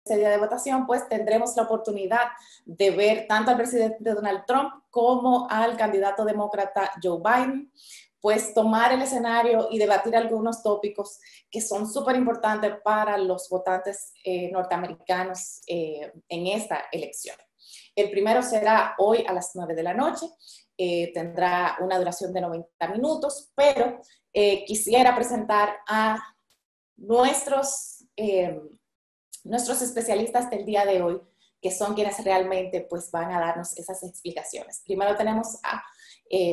ese día de votación, pues tendremos la oportunidad de ver tanto al presidente Donald Trump como al candidato demócrata Joe Biden, pues tomar el escenario y debatir algunos tópicos que son súper importantes para los votantes norteamericanos en esta elección. El primero será hoy a las 9 de la noche, tendrá una duración de 90 minutos, pero quisiera presentar a nuestros especialistas del día de hoy, que son quienes realmente pues, van a darnos esas explicaciones. Primero tenemos a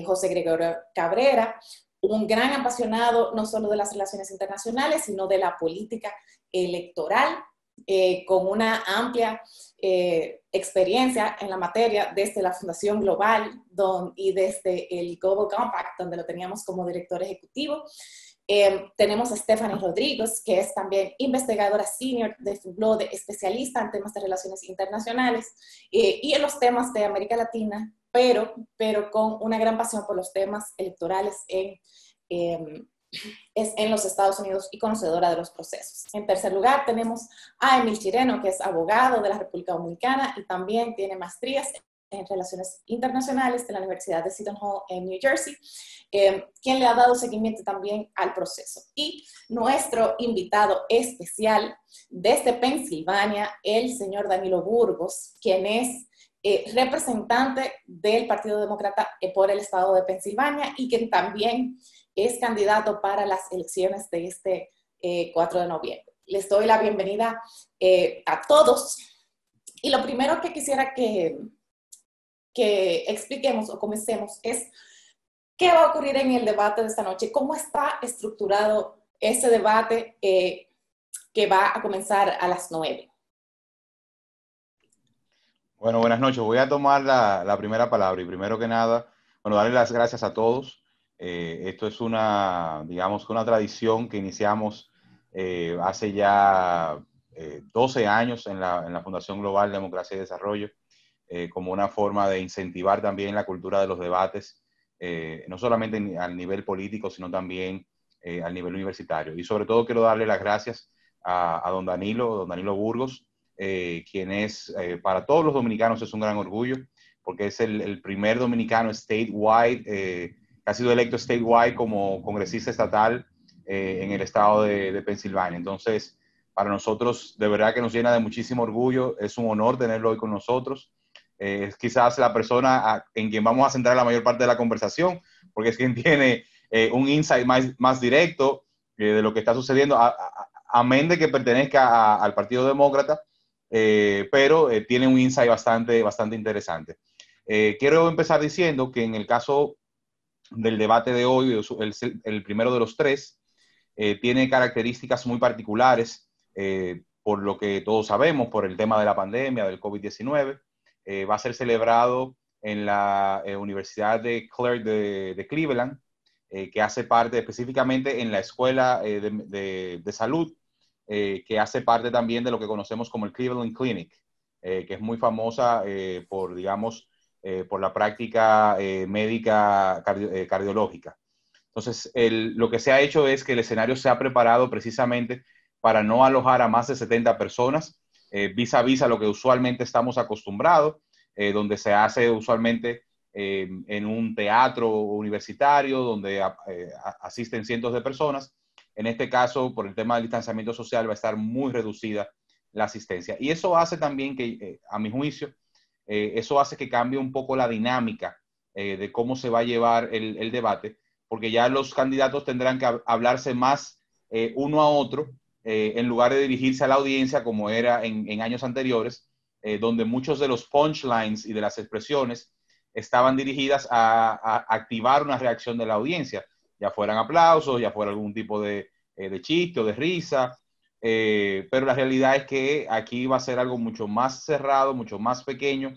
José Gregorio Cabrera, un gran apasionado no solo de las relaciones internacionales, sino de la política electoral, con una amplia experiencia en la materia desde la Fundación Global y desde el Global Compact, donde lo teníamos como director ejecutivo. Tenemos a Stephanie Rodríguez, que es también investigadora senior de FUBLO, especialista en temas de relaciones internacionales y en los temas de América Latina, pero con una gran pasión por los temas electorales en los Estados Unidos y conocedora de los procesos. En tercer lugar, tenemos a Emil Chireno, que es abogado de la República Dominicana y también tiene maestrías en Relaciones Internacionales de la Universidad de Seton Hall en New Jersey, quien le ha dado seguimiento también al proceso. Y nuestro invitado especial desde Pensilvania, el señor Danilo Burgos, quien es representante del Partido Demócrata por el estado de Pensilvania y quien también es candidato para las elecciones de este 4 de noviembre. Les doy la bienvenida a todos. Y lo primero que quisiera que expliquemos o comencemos es qué va a ocurrir en el debate de esta noche, cómo está estructurado ese debate que va a comenzar a las 9. Bueno, buenas noches. Voy a tomar la primera palabra y primero que nada, bueno, darle las gracias a todos. Esto es digamos, una tradición que iniciamos hace ya 12 años en la Fundación Global Democracia y Desarrollo, como una forma de incentivar también la cultura de los debates, no solamente al nivel político, sino también al nivel universitario. Y sobre todo quiero darle las gracias a don Danilo Burgos, quien es, para todos los dominicanos es un gran orgullo, porque es el primer dominicano statewide, que ha sido electo statewide como congresista estatal en el estado de Pensilvania. Entonces, para nosotros, de verdad que nos llena de muchísimo orgullo. Es un honor tenerlo hoy con nosotros. Es quizás la persona en quien vamos a centrar la mayor parte de la conversación, porque es quien tiene un insight más directo de lo que está sucediendo, amén de que pertenezca al Partido Demócrata, pero tiene un insight bastante interesante. Quiero empezar diciendo que en el caso del debate de hoy, el primero de los tres, tiene características muy particulares, por lo que todos sabemos, por el tema de la pandemia, del COVID-19. Va a ser celebrado en la Universidad de Clark de Cleveland, que hace parte específicamente en la Escuela de Salud, que hace parte también de lo que conocemos como el Cleveland Clinic, que es muy famosa por, digamos, por la práctica médica cardiológica. Entonces, lo que se ha hecho es que el escenario se ha preparado precisamente para no alojar a más de 70 personas, vis a vis a lo que usualmente estamos acostumbrados, donde se hace usualmente en un teatro universitario, donde asisten cientos de personas. En este caso, por el tema del distanciamiento social, va a estar muy reducida la asistencia. Y eso hace también que, a mi juicio, eso hace que cambie un poco la dinámica de cómo se va a llevar el debate, porque ya los candidatos tendrán que hablarse más uno a otro, en lugar de dirigirse a la audiencia como era en años anteriores, donde muchos de los punchlines y de las expresiones estaban dirigidas a activar una reacción de la audiencia, ya fueran aplausos, ya fuera algún tipo de chiste o de risa, pero la realidad es que aquí va a ser algo mucho más cerrado, mucho más pequeño,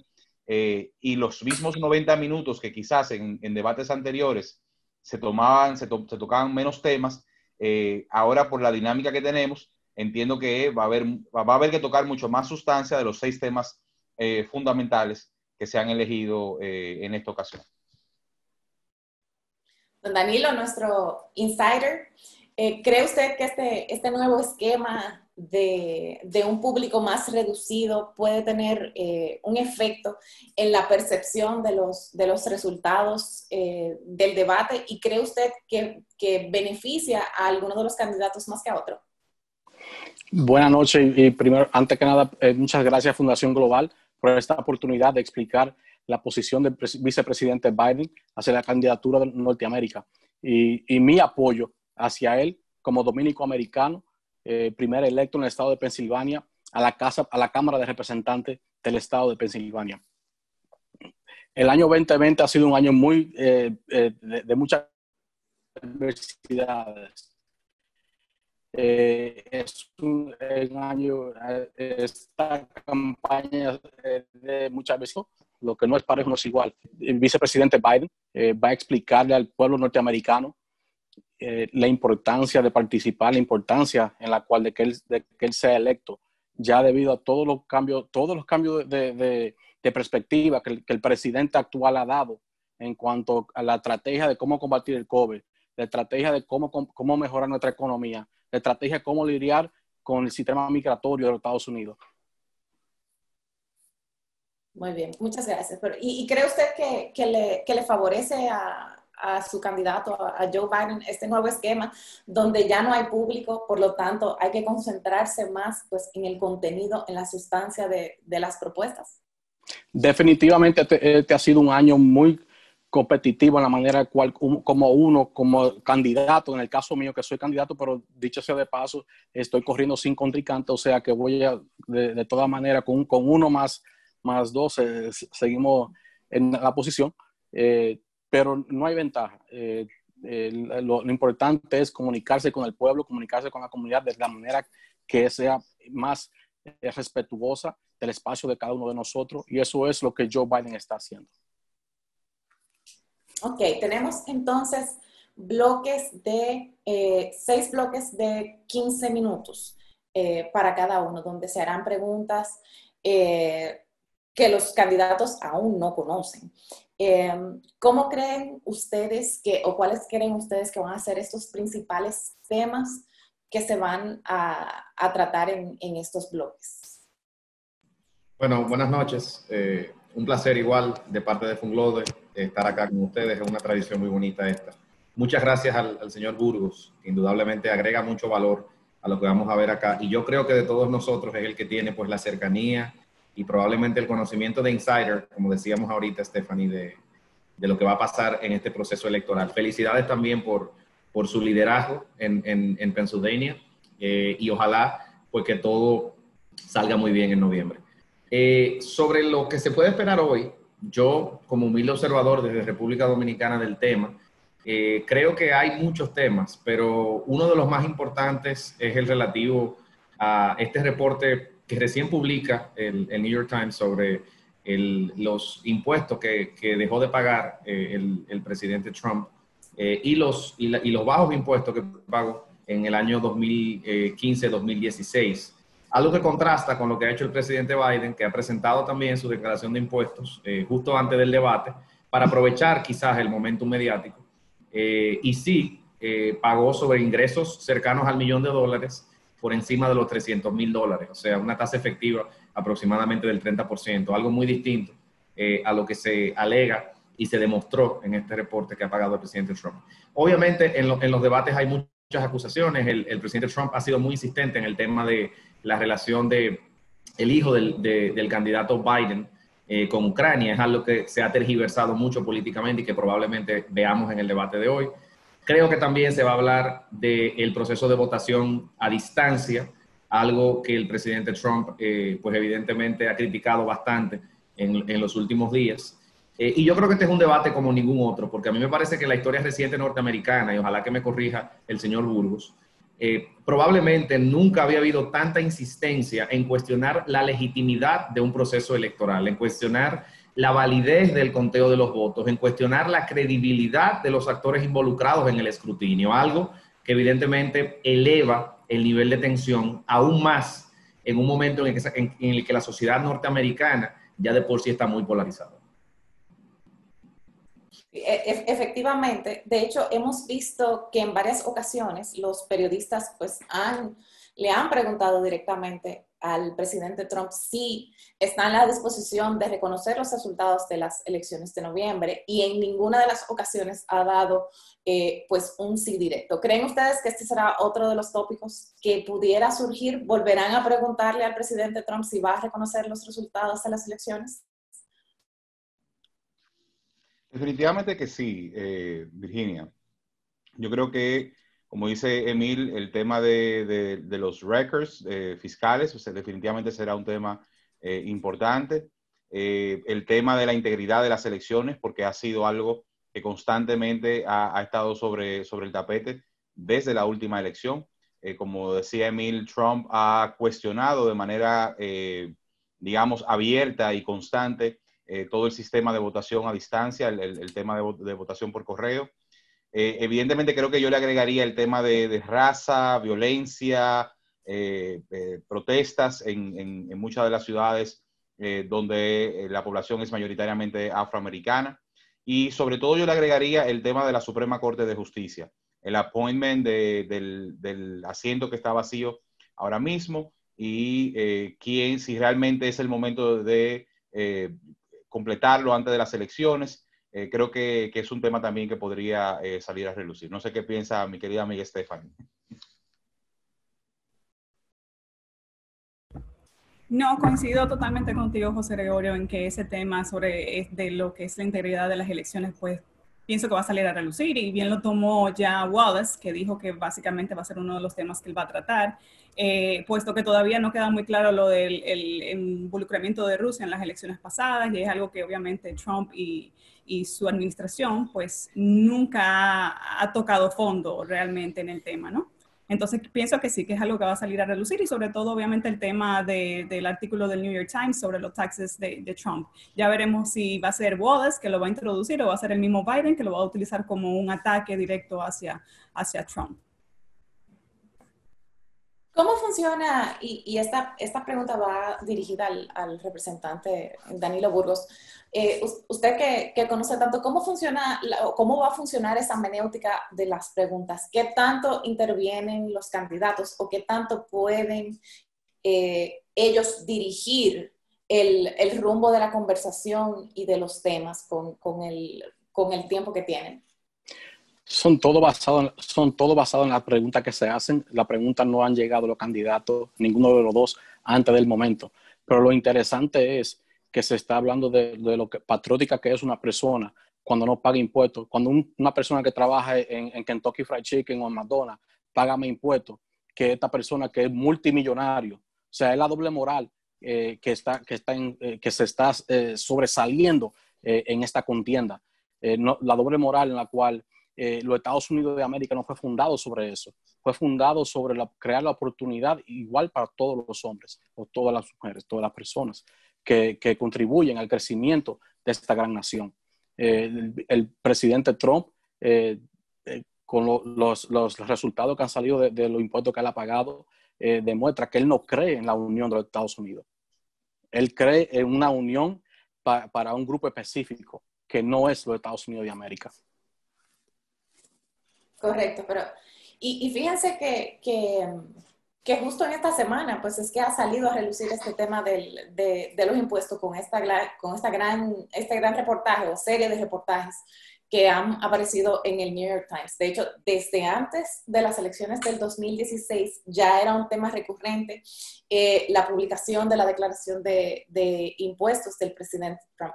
y los mismos 90 minutos que quizás en debates anteriores se tocaban menos temas, ahora por la dinámica que tenemos, entiendo que va a haber que tocar mucho más sustancia de los 6 temas fundamentales que se han elegido en esta ocasión. Don Danilo, nuestro insider, ¿cree usted que este nuevo esquema de un público más reducido puede tener un efecto en la percepción de los resultados del debate? ¿Y cree usted que beneficia a alguno de los candidatos más que a otro? Buenas noches y primero, antes que nada, muchas gracias a Fundación Global por esta oportunidad de explicar la posición del vicepresidente Biden hacia la candidatura de Norteamérica y mi apoyo hacia él como dominico-americano, primer electo en el estado de Pensilvania a la Cámara de Representantes del estado de Pensilvania. El año 2020 ha sido un año muy de muchas adversidades. Es un año, esta campaña de muchas veces, lo que no es parejo no es igual. El vicepresidente Biden va a explicarle al pueblo norteamericano la importancia de participar, la importancia en la cual de que él sea electo, ya debido a todos los cambios de perspectiva que el presidente actual ha dado en cuanto a la estrategia de cómo combatir el COVID, la estrategia de cómo mejorar nuestra economía, la estrategia de cómo lidiar con el sistema migratorio de los Estados Unidos. Muy bien, muchas gracias. ¿Y cree usted que le favorece a su candidato, a Joe Biden, este nuevo esquema donde ya no hay público, por lo tanto hay que concentrarse más pues, en el contenido, en la sustancia de las propuestas? Definitivamente este ha sido un año muy competitivo en la manera en cual como candidato, en el caso mío que soy candidato, pero dicho sea de paso, estoy corriendo sin contrincante, o sea que voy a, de todas maneras, con uno más 12, seguimos en la posición, pero no hay ventaja. Lo importante es comunicarse con el pueblo, comunicarse con la comunidad de la manera que sea más respetuosa del espacio de cada uno de nosotros, y eso es lo que Joe Biden está haciendo. Ok, tenemos entonces bloques de 6 bloques de 15 minutos para cada uno, donde se harán preguntas que los candidatos aún no conocen. ¿Cómo creen ustedes o cuáles creen ustedes que van a ser estos principales temas que se van a tratar en estos bloques? Bueno, buenas noches. Un placer igual de parte de Funglode estar acá con ustedes. Es una tradición muy bonita esta. Muchas gracias al señor Burgos, que indudablemente agrega mucho valor a lo que vamos a ver acá. Y yo creo que de todos nosotros es el que tiene pues la cercanía y probablemente el conocimiento de insider, como decíamos ahorita, Stephanie, de lo que va a pasar en este proceso electoral. Felicidades también por su liderazgo en Pennsylvania y ojalá pues que todo salga muy bien en noviembre. Sobre lo que se puede esperar hoy, yo como humilde observador desde República Dominicana del tema, creo que hay muchos temas, pero uno de los más importantes es el relativo a este reporte que recién publica el New York Times sobre los impuestos que dejó de pagar el presidente Trump y los bajos impuestos que pagó en el año 2015-2016. Algo que contrasta con lo que ha hecho el presidente Biden, que ha presentado también su declaración de impuestos justo antes del debate, para aprovechar quizás el momento mediático. Y sí, pagó sobre ingresos cercanos al $1.000.000 por encima de los $300.000, o sea, una tasa efectiva aproximadamente del 30%, algo muy distinto a lo que se alega y se demostró en este reporte que ha pagado el presidente Trump. Obviamente, en los debates hay muchas acusaciones. El presidente Trump ha sido muy insistente en el tema de la relación del hijo del candidato Biden con Ucrania. Es algo que se ha tergiversado mucho políticamente y que probablemente veamos en el debate de hoy. Creo que también se va a hablar del proceso de votación a distancia, algo que el presidente Trump, pues evidentemente ha criticado bastante en los últimos días. Y yo creo que este es un debate como ningún otro, porque a mí me parece que la historia reciente norteamericana, y ojalá que me corrija el señor Burgos, probablemente nunca había habido tanta insistencia en cuestionar la legitimidad de un proceso electoral, en cuestionar la validez del conteo de los votos, en cuestionar la credibilidad de los actores involucrados en el escrutinio, algo que evidentemente eleva el nivel de tensión aún más en un momento en el que la sociedad norteamericana ya de por sí está muy polarizada. Efectivamente, de hecho hemos visto que en varias ocasiones los periodistas pues han le han preguntado directamente al presidente Trump si está en la disposición de reconocer los resultados de las elecciones de noviembre, y en ninguna de las ocasiones ha dado pues un sí directo. ¿Creen ustedes que este será otro de los tópicos que pudiera surgir? ¿Volverán a preguntarle al presidente Trump si va a reconocer los resultados de las elecciones? Definitivamente que sí, Virginia. Yo creo que, como dice Emil, el tema de los records fiscales, o sea, definitivamente será un tema importante. El tema de la integridad de las elecciones, porque ha sido algo que constantemente ha estado sobre el tapete desde la última elección. Como decía Emil, Trump ha cuestionado de manera, digamos, abierta y constante todo el sistema de votación a distancia, el tema de votación por correo. Evidentemente creo que yo le agregaría el tema de raza, violencia, protestas en muchas de las ciudades donde la población es mayoritariamente afroamericana. Y sobre todo yo le agregaría el tema de la Suprema Corte de Justicia, el appointment del asiento que está vacío ahora mismo, y quién, si realmente es el momento de completarlo antes de las elecciones. Creo que es un tema también que podría salir a relucir. No sé qué piensa mi querida amiga Stephanie. No, coincido totalmente contigo, José Gregorio, en que ese tema de lo que es la integridad de las elecciones, pues pienso que va a salir a relucir, y bien lo tomó ya Wallace, que dijo que básicamente va a ser uno de los temas que él va a tratar, puesto que todavía no queda muy claro lo del el involucramiento de Rusia en las elecciones pasadas, y es algo que obviamente Trump y su administración pues nunca ha tocado fondo realmente en el tema, ¿no? Entonces pienso que sí, que es algo que va a salir a relucir, y sobre todo obviamente el tema del artículo del New York Times sobre los taxes de Trump. Ya veremos si va a ser Wallace que lo va a introducir, o va a ser el mismo Biden que lo va a utilizar como un ataque directo hacia Trump. ¿Cómo funciona? Y esta pregunta va dirigida al representante Danilo Burgos. Usted que conoce tanto, ¿cómo funciona, cómo va a funcionar esa menéutica de las preguntas? ¿Qué tanto intervienen los candidatos, o qué tanto pueden ellos dirigir el rumbo de la conversación y de los temas con el tiempo que tienen? Son todo basado en las preguntas que se hacen. Las preguntas no han llegado a los candidatos, ninguno de los dos, antes del momento. Pero lo interesante es que se está hablando de lo que patriótica que es una persona cuando no paga impuestos. Cuando una persona que trabaja en Kentucky Fried Chicken o en McDonald's paga más impuestos que esta persona que es multimillonario. O sea, es la doble moral que se está sobresaliendo en esta contienda. La doble moral en la cual los Estados Unidos de América no fue fundado sobre eso, fue fundado sobre crear la oportunidad igual para todos los hombres, o todas las mujeres, todas las personas que contribuyen al crecimiento de esta gran nación. El presidente Trump, con los resultados que han salido de los impuestos que él ha pagado, demuestra que él no cree en la unión de los Estados Unidos. Él cree en una unión para un grupo específico, que no es los Estados Unidos de América. Correcto, pero y fíjense que justo en esta semana pues es que ha salido a relucir este tema de los impuestos con este gran reportaje o serie de reportajes que han aparecido en el New York Times. De hecho, desde antes de las elecciones del 2016 ya era un tema recurrente la publicación de la declaración de impuestos del presidente Trump.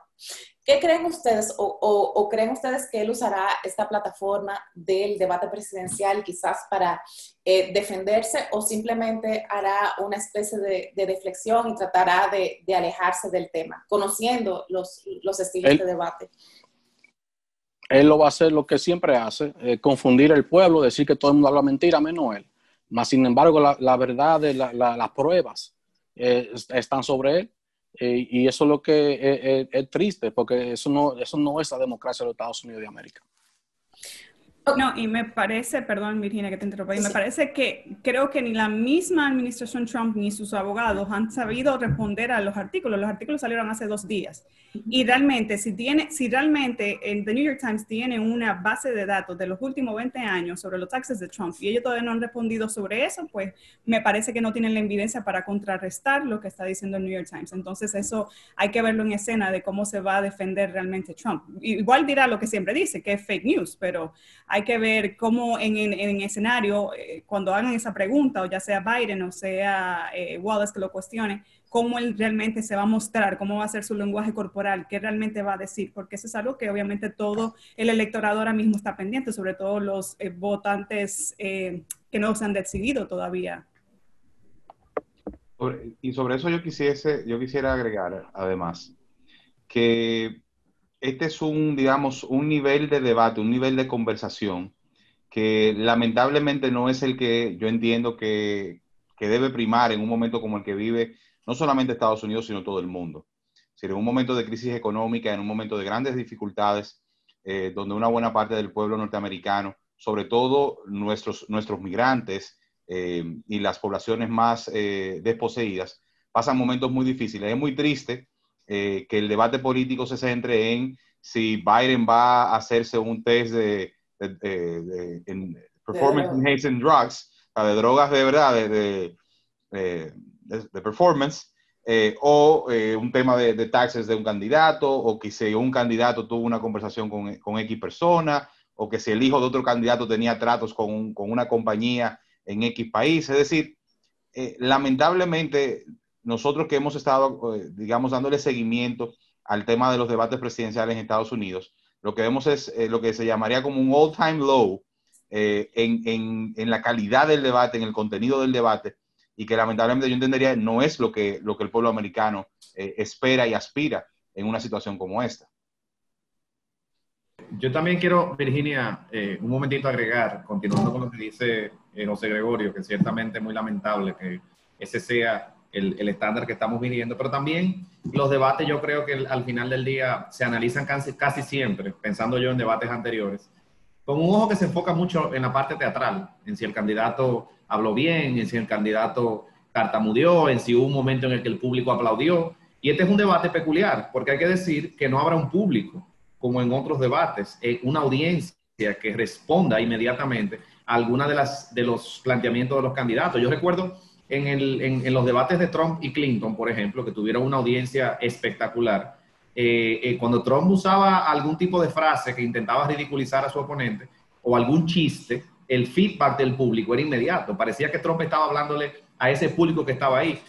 ¿Qué creen ustedes o creen ustedes que él usará esta plataforma del debate presidencial quizás para defenderse, o simplemente hará una especie de deflexión y tratará de alejarse del tema, conociendo los estilos de debate? Él lo va a hacer lo que siempre hace, confundir el pueblo, decir que todo el mundo habla mentira, menos él. Mas, sin embargo, la verdad, las pruebas están sobre él. Y eso es lo que es triste, porque eso no es la democracia de los Estados Unidos de América. No, y me parece, perdón Virginia que te interrumpí, me parece que creo que ni la misma administración Trump ni sus abogados han sabido responder a los artículos salieron hace 2 días, y realmente si realmente el The New York Times tiene una base de datos de los últimos 20 años sobre los taxes de Trump y ellos todavía no han respondido sobre eso, pues me parece que no tienen la evidencia para contrarrestar lo que está diciendo el New York Times. Entonces eso hay que verlo en escena de cómo se va a defender realmente Trump. Igual dirá lo que siempre dice, que es fake news, pero hay que ver cómo en escenario, cuando hagan esa pregunta, o ya sea Biden o sea Wallace que lo cuestione, cómo él realmente se va a mostrar, cómo va a ser su lenguaje corporal, qué realmente va a decir, porque eso es algo que obviamente todo el electorado ahora mismo está pendiente, sobre todo los votantes que no se han decidido todavía. Y sobre eso yo quisiera agregar, además, que este es digamos, un nivel de debate, un nivel de conversación que lamentablemente no es el que yo entiendo que debe primar en un momento como el que vive no solamente Estados Unidos, sino todo el mundo. Es decir, en un momento de crisis económica, en un momento de grandes dificultades, donde una buena parte del pueblo norteamericano, sobre todo nuestros migrantes y las poblaciones más desposeídas, pasan momentos muy difíciles. Es muy triste que el debate político se centre en si Biden va a hacerse un test de performance enhancing drugs, de drogas de verdad, de performance, o un tema de taxes de un candidato, o que si un candidato tuvo una conversación con X persona, o que si el hijo de otro candidato tenía tratos con una compañía en X país. Es decir, lamentablemente, nosotros que hemos estado, digamos, dándole seguimiento al tema de los debates presidenciales en Estados Unidos, lo que vemos es lo que se llamaría como un all-time low en la calidad del debate, en el contenido del debate, y que lamentablemente yo entendería no es lo que el pueblo americano espera y aspira en una situación como esta. Yo también quiero, Virginia, un momentito agregar, continuando con lo que dice José Gregorio, que ciertamente es muy lamentable que ese sea el estándar que estamos viviendo, pero también los debates yo creo que al final del día se analizan casi siempre, pensando yo en debates anteriores, con un ojo que se enfoca mucho en la parte teatral, en si el candidato habló bien, en si el candidato tartamudeó, en si hubo un momento en el que el público aplaudió. Y este es un debate peculiar, porque hay que decir que no habrá un público, como en otros debates, una audiencia que responda inmediatamente a alguna de los planteamientos de los candidatos. Yo recuerdo en los debates de Trump y Clinton, por ejemplo, que tuvieron una audiencia espectacular, cuando Trump usaba algún tipo de frase que intentaba ridiculizar a su oponente o algún chiste, el feedback del público era inmediato. Parecía que Trump estaba hablándole a ese público que estaba ahí.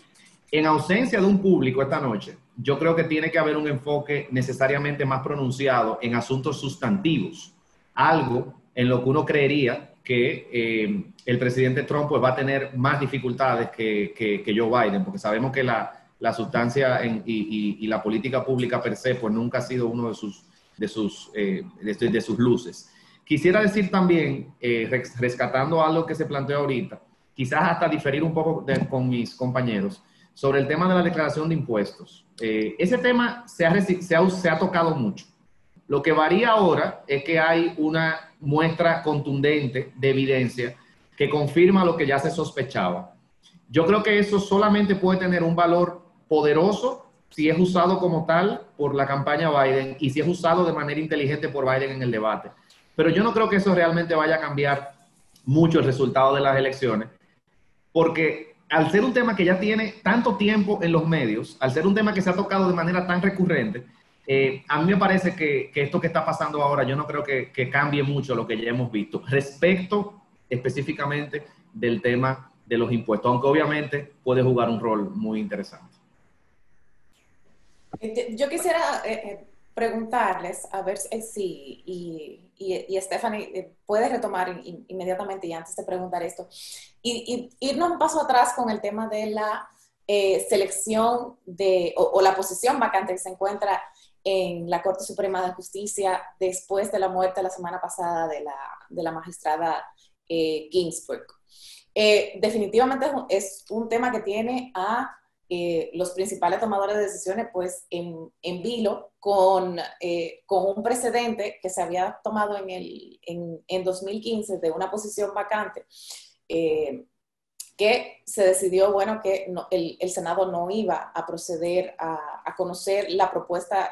En ausencia de un público esta noche, yo creo que tiene que haber un enfoque necesariamente más pronunciado en asuntos sustantivos, algo en lo que uno creería que el presidente Trump pues, va a tener más dificultades que Joe Biden, porque sabemos que la sustancia y la política pública per se pues nunca ha sido uno de sus luces. Quisiera decir también, rescatando algo que se planteó ahorita, quizás hasta diferir un poco con mis compañeros, sobre el tema de la declaración de impuestos. Ese tema se ha tocado mucho. Lo que varía ahora es que hay una muestra contundente de evidencia que confirma lo que ya se sospechaba. Yo creo que eso solamente puede tener un valor poderoso si es usado como tal por la campaña Biden y si es usado de manera inteligente por Biden en el debate. Pero yo no creo que eso realmente vaya a cambiar mucho el resultado de las elecciones, porque al ser un tema que ya tiene tanto tiempo en los medios, al ser un tema que se ha tocado de manera tan recurrente, a mí me parece que esto que está pasando ahora, yo no creo que cambie mucho lo que ya hemos visto respecto específicamente del tema de los impuestos, aunque obviamente puede jugar un rol muy interesante. Yo quisiera preguntarles, a ver si, y Stephanie puede retomar inmediatamente y antes de preguntar esto, y irnos un paso atrás con el tema de la selección o la posición vacante que se encuentra en la Corte Suprema de Justicia después de la muerte la semana pasada de la magistrada Ginsburg. Definitivamente es un tema que tiene a los principales tomadores de decisiones pues en vilo con un precedente que se había tomado en 2015 de una posición vacante, que se decidió, bueno, que no, el Senado no iba a proceder a conocer la propuesta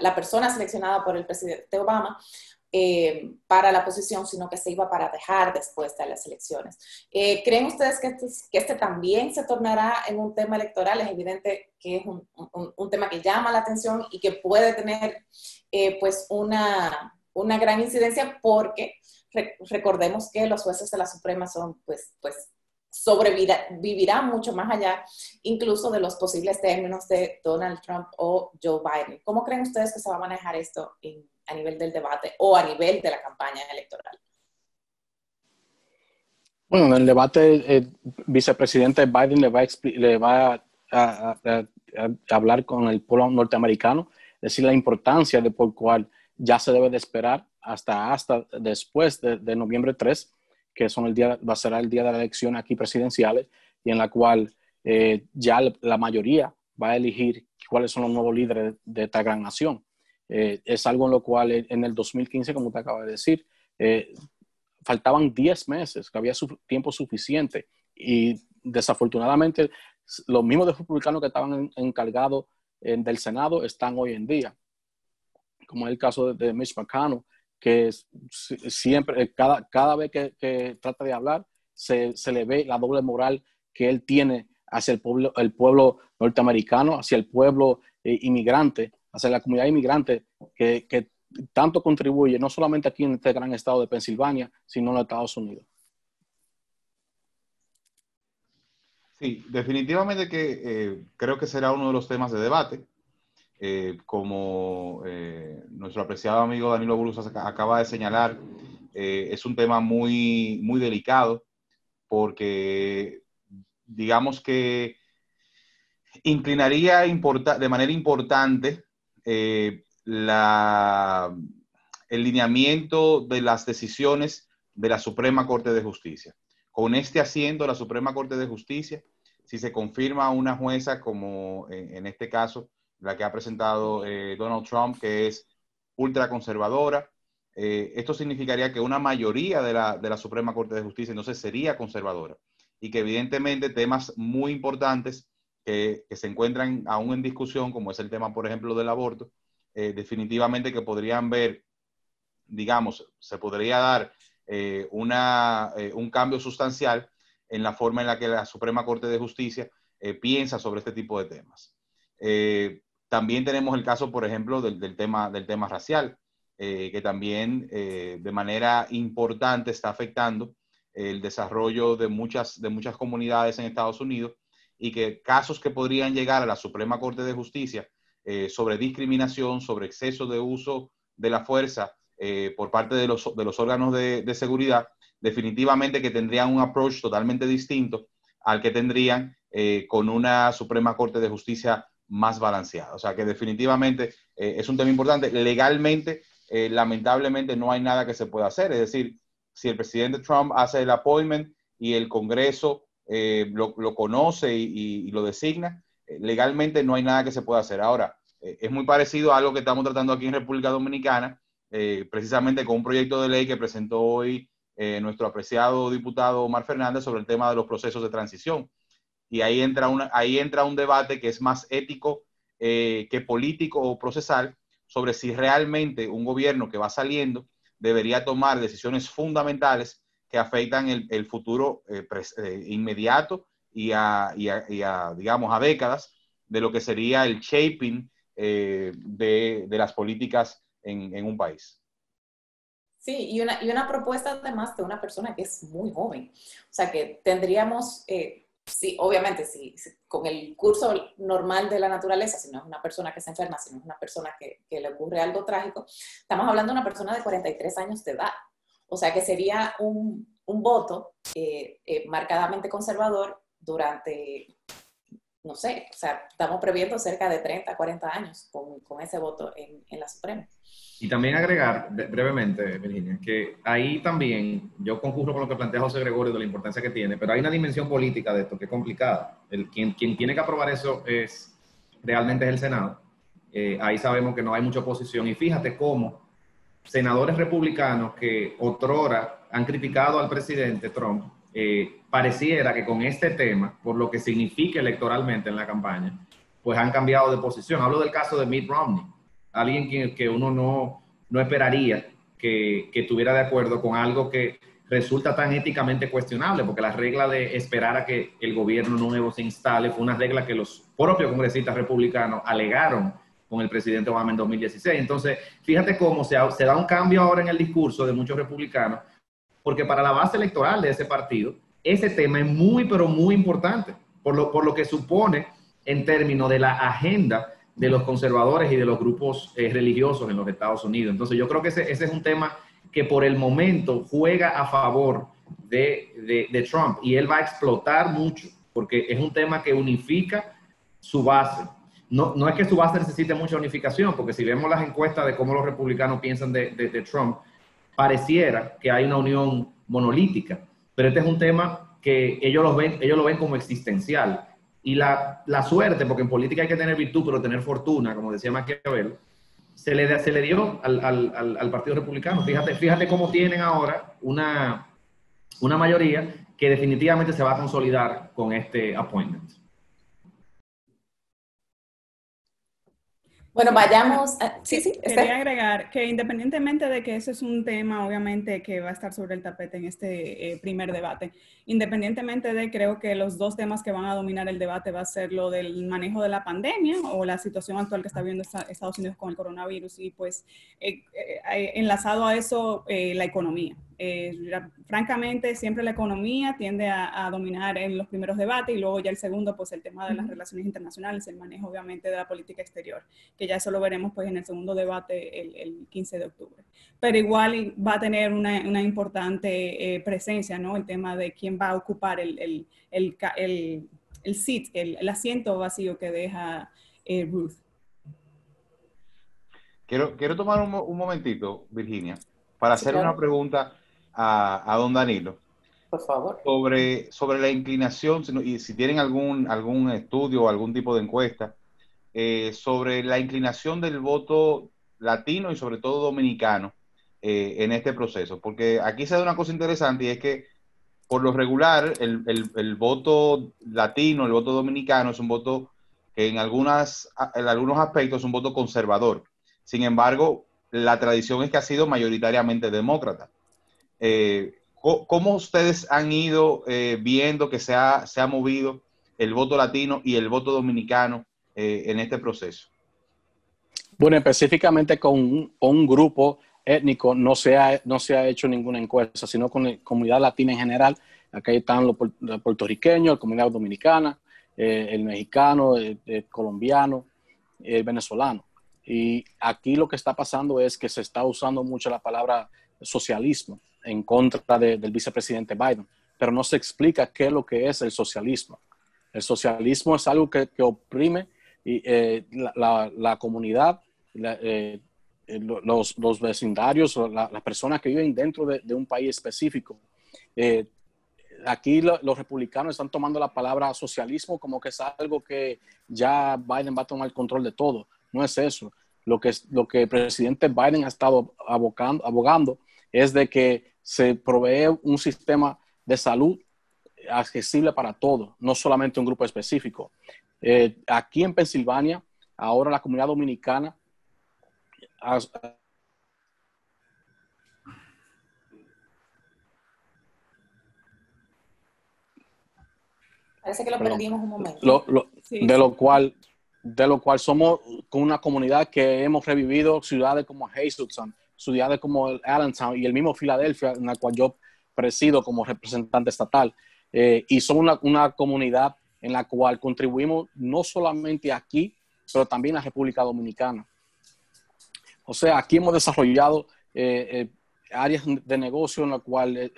la persona seleccionada por el presidente Obama para la posición, sino que se iba para dejar después de las elecciones. ¿Creen ustedes que este también se tornará en un tema electoral? Es evidente que es un tema que llama la atención y que puede tener pues una gran incidencia, porque recordemos que los jueces de la Suprema son pues sobrevivirán mucho más allá incluso de los posibles términos de Donald Trump o Joe Biden. ¿Cómo creen ustedes que se va a manejar esto a nivel del debate o a nivel de la campaña electoral? Bueno, en el debate el vicepresidente Biden le va a hablar con el pueblo norteamericano, decir la importancia de por cual ya se debe de esperar hasta después de noviembre 3, que será el día de la elección aquí presidenciales, y en la cual ya la mayoría va a elegir cuáles son los nuevos líderes de esta gran nación. Es algo en lo cual en el 2015, como te acabo de decir, faltaban 10 meses, que había tiempo suficiente, y desafortunadamente los mismos republicanos que estaban encargados del Senado están hoy en día, como es el caso de Mitch McConnell, que siempre, cada vez que trata de hablar, se le ve la doble moral que él tiene hacia el pueblo norteamericano, hacia el pueblo inmigrante, hacia la comunidad inmigrante que tanto contribuye, no solamente aquí en este gran estado de Pensilvania, sino en los Estados Unidos. Sí, definitivamente que creo que será uno de los temas de debate. Como nuestro apreciado amigo Danilo Burgos acaba de señalar, es un tema muy, muy delicado, porque digamos que inclinaría de manera importante el lineamiento de las decisiones de la Suprema Corte de Justicia. Con este asiento de la Suprema Corte de Justicia, si se confirma una jueza como en este caso la que ha presentado Donald Trump, que es ultraconservadora, esto significaría que una mayoría de la Suprema Corte de Justicia entonces sería conservadora, y que evidentemente temas muy importantes que se encuentran aún en discusión, como es el tema, por ejemplo, del aborto, definitivamente que podrían ver, digamos, se podría dar un cambio sustancial en la forma en la que la Suprema Corte de Justicia piensa sobre este tipo de temas. También tenemos el caso, por ejemplo, del tema racial, que también de manera importante está afectando el desarrollo de muchas comunidades en Estados Unidos, y que casos que podrían llegar a la Suprema Corte de Justicia sobre discriminación, sobre exceso de uso de la fuerza por parte de los órganos de seguridad, definitivamente que tendrían un approach totalmente distinto al que tendrían con una Suprema Corte de Justicia más balanceada. O sea que definitivamente es un tema importante. Legalmente, lamentablemente, no hay nada que se pueda hacer. Es decir, si el presidente Trump hace el appointment y el Congreso lo conoce y lo designa, legalmente no hay nada que se pueda hacer. Ahora, es muy parecido a algo que estamos tratando aquí en República Dominicana, precisamente con un proyecto de ley que presentó hoy nuestro apreciado diputado Omar Fernández sobre el tema de los procesos de transición. Y ahí entra un debate que es más ético que político o procesal, sobre si realmente un gobierno que va saliendo debería tomar decisiones fundamentales que afectan el futuro inmediato y digamos, a décadas de lo que sería el shaping de las políticas en un país. Sí, y una propuesta además de una persona que es muy joven. O sea, que tendríamos, sí, obviamente, sí, con el curso normal de la naturaleza, si no es una persona que se enferma, si no es una persona que le ocurre algo trágico, estamos hablando de una persona de 43 años de edad. O sea, que sería un voto marcadamente conservador durante no sé, o sea, estamos previendo cerca de 30, 40 años con ese voto en la Suprema. Y también agregar brevemente, Virginia, que ahí también, yo concurro con lo que plantea José Gregorio de la importancia que tiene, pero hay una dimensión política de esto que es complicada. Quien tiene que aprobar eso realmente es el Senado. Ahí sabemos que no hay mucha oposición. Y fíjate cómo senadores republicanos que otrora han criticado al presidente Trump, pareciera que con este tema, por lo que significa electoralmente en la campaña, pues han cambiado de posición. Hablo del caso de Mitt Romney, alguien que uno no esperaría que estuviera de acuerdo con algo que resulta tan éticamente cuestionable, porque la regla de esperar a que el gobierno nuevo se instale fue una regla que los propios congresistas republicanos alegaron con el presidente Obama en 2016. Entonces, fíjate cómo se da un cambio ahora en el discurso de muchos republicanos, porque para la base electoral de ese partido, ese tema es muy, pero muy importante, por lo que supone en términos de la agenda de los conservadores y de los grupos religiosos en los Estados Unidos. Entonces, yo creo que ese es un tema que por el momento juega a favor de Trump, y él va a explotar mucho, porque es un tema que unifica su base. No es que su base necesite mucha unificación, porque si vemos las encuestas de cómo los republicanos piensan de Trump, pareciera que hay una unión monolítica, pero este es un tema que ellos lo ven como existencial. Y la suerte, porque en política hay que tener virtud, pero tener fortuna, como decía Maquiavelo, se le dio al Partido Republicano. Fíjate cómo tienen ahora una mayoría que definitivamente se va a consolidar con este appointment. Bueno, vayamos. Quería agregar que independientemente de que ese es un tema, obviamente, que va a estar sobre el tapete en este primer debate, independientemente de, creo que los dos temas que van a dominar el debate va a ser lo del manejo de la pandemia o la situación actual que está viviendo Estados Unidos con el coronavirus y pues enlazado a eso la economía. Francamente, siempre la economía tiende a dominar en los primeros debates y luego ya el segundo, pues el tema de las relaciones internacionales, el manejo obviamente de la política exterior, que ya eso lo veremos pues en el segundo debate el 15 de octubre. Pero igual va a tener una importante presencia, ¿no? El tema de quién va a ocupar el seat, el asiento vacío que deja Ruth. Quiero tomar un momentito, Virginia, para Sí, hacer claro. una pregunta a don Danilo. Por favor. Sobre la inclinación, y si tienen algún estudio o algún tipo de encuesta, sobre la inclinación del voto latino y sobre todo dominicano en este proceso. Porque aquí se da una cosa interesante y es que por lo regular el voto latino, el voto dominicano es un voto que en algunos aspectos es un voto conservador. Sin embargo, la tradición es que ha sido mayoritariamente demócrata. ¿Cómo ustedes han ido viendo que se ha movido el voto latino y el voto dominicano en este proceso? Bueno, específicamente con un grupo étnico no se ha hecho ninguna encuesta, sino con la comunidad latina en general. Aquí están los puertorriqueños, la comunidad dominicana, el mexicano, el colombiano, el venezolano. Y aquí lo que está pasando es que se está usando mucho la palabra socialismo en contra del vicepresidente Biden, pero no se explica qué es lo que es el socialismo. El socialismo es algo que oprime la comunidad, los vecindarios, las personas que viven dentro de un país específico. Aquí los republicanos están tomando la palabra socialismo como que es algo que ya Biden va a tomar el control de todo. No es eso. Lo que el presidente Biden ha estado abogando es de que se provee un sistema de salud accesible para todos, no solamente un grupo específico. Aquí en Pensilvania, ahora la comunidad dominicana Parece que lo perdimos un momento. De lo cual somos con una comunidad que hemos revivido ciudades como Hazleton, ciudades como Allentown y el mismo Filadelfia, en la cual yo presido como representante estatal. Y somos una comunidad en la cual contribuimos no solamente aquí, pero también en la República Dominicana. O sea, aquí hemos desarrollado áreas de negocio en las cuales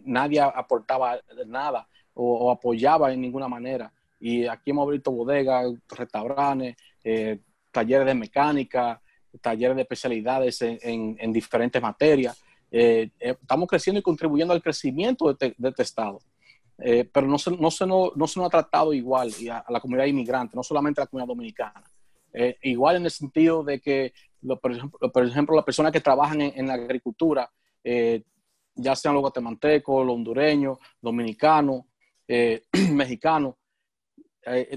nadie aportaba nada o apoyaba en ninguna manera. Y aquí hemos abierto bodegas, restaurantes, talleres de mecánica, talleres de especialidades en diferentes materias. Estamos creciendo y contribuyendo al crecimiento de este estado. Pero no se nos ha tratado igual a la comunidad inmigrante, no solamente a la comunidad dominicana. Igual en el sentido de que, por ejemplo, las personas que trabajan en la agricultura, ya sean los guatemaltecos, los hondureños, dominicanos, mexicanos,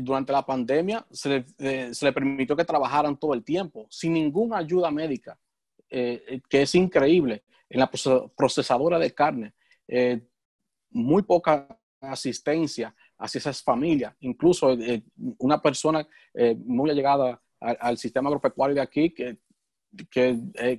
durante la pandemia se le permitió que trabajaran todo el tiempo, sin ninguna ayuda médica, que es increíble. En la procesadora de carne, muy poca asistencia hacia esas familias. Incluso una persona muy allegada al sistema agropecuario de aquí, que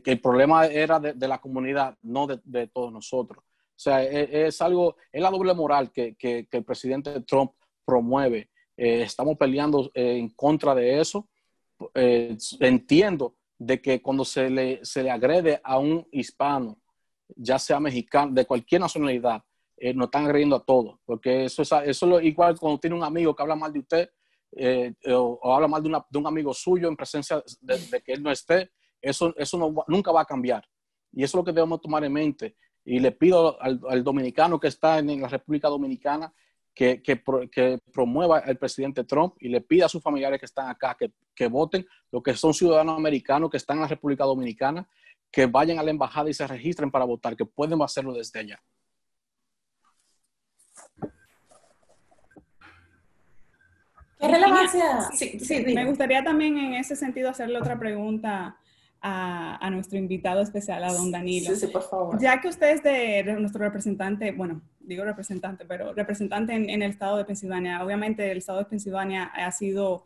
el problema era de la comunidad, no de todos nosotros. O sea, es la doble moral que el presidente Trump promueve. Estamos peleando en contra de eso. Entiendo de que cuando se le agrede a un hispano, ya sea mexicano, de cualquier nacionalidad, nos están agrediendo a todos, porque eso es igual cuando tiene un amigo que habla mal de usted, o habla mal de un amigo suyo en presencia de que él no esté. Eso nunca va a cambiar, y eso es lo que debemos tomar en mente. Y le pido al dominicano que está en la República Dominicana que promueva al presidente Trump, y le pida a sus familiares que están acá que voten, los que son ciudadanos americanos que están en la República Dominicana, que vayan a la embajada y se registren para votar, que pueden hacerlo desde allá. ¿Qué relevancia? Sí, me gustaría también en ese sentido hacerle otra pregunta a nuestro invitado especial, a don Danilo. Sí, por favor. Ya que usted es de nuestro representante, bueno, digo representante, pero representante en el estado de Pensilvania, obviamente el estado de Pensilvania ha sido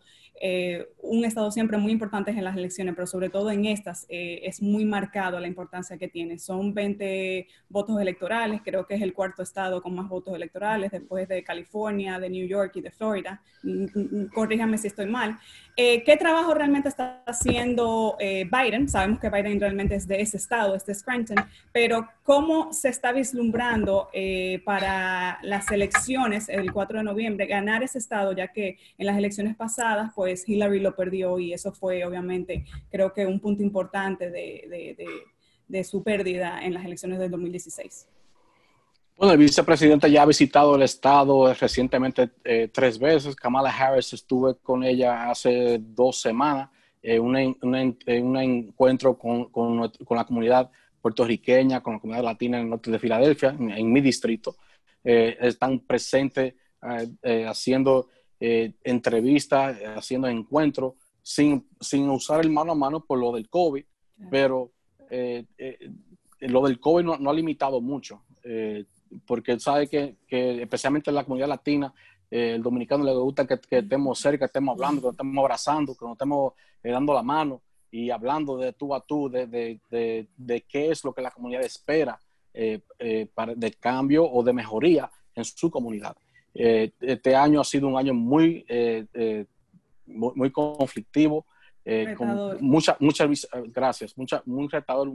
un estado siempre muy importante en las elecciones, pero sobre todo en estas es muy marcado la importancia que tiene. Son 20 votos electorales, creo que es el cuarto estado con más votos electorales, después de California, de New York y de Florida. Corríjame si estoy mal. ¿Qué trabajo realmente está haciendo Biden? Sabemos que Biden realmente es de ese estado, es de Scranton, pero ¿cómo se está vislumbrando para las elecciones el 4 de noviembre ganar ese estado, ya que en las elecciones pasadas pues Hillary lo perdió, y eso fue obviamente creo que un punto importante de su pérdida en las elecciones del 2016? Bueno, el vicepresidente ya ha visitado el estado recientemente 3 veces. Kamala Harris, estuve con ella hace 2 semanas en un encuentro con la comunidad puertorriqueña, con la comunidad latina en el norte de Filadelfia, en mi distrito. Están presentes haciendo entrevistas, haciendo encuentros, sin usar el mano a mano por lo del COVID, pero lo del COVID no ha limitado mucho. Porque sabe que especialmente en la comunidad latina, el dominicano le gusta que estemos cerca, que estemos hablando, que nos estemos abrazando, que nos estemos dando la mano y hablando de tú a tú, de qué es lo que la comunidad espera de cambio o de mejoría en su comunidad. Este año ha sido un año muy conflictivo, con muy retador,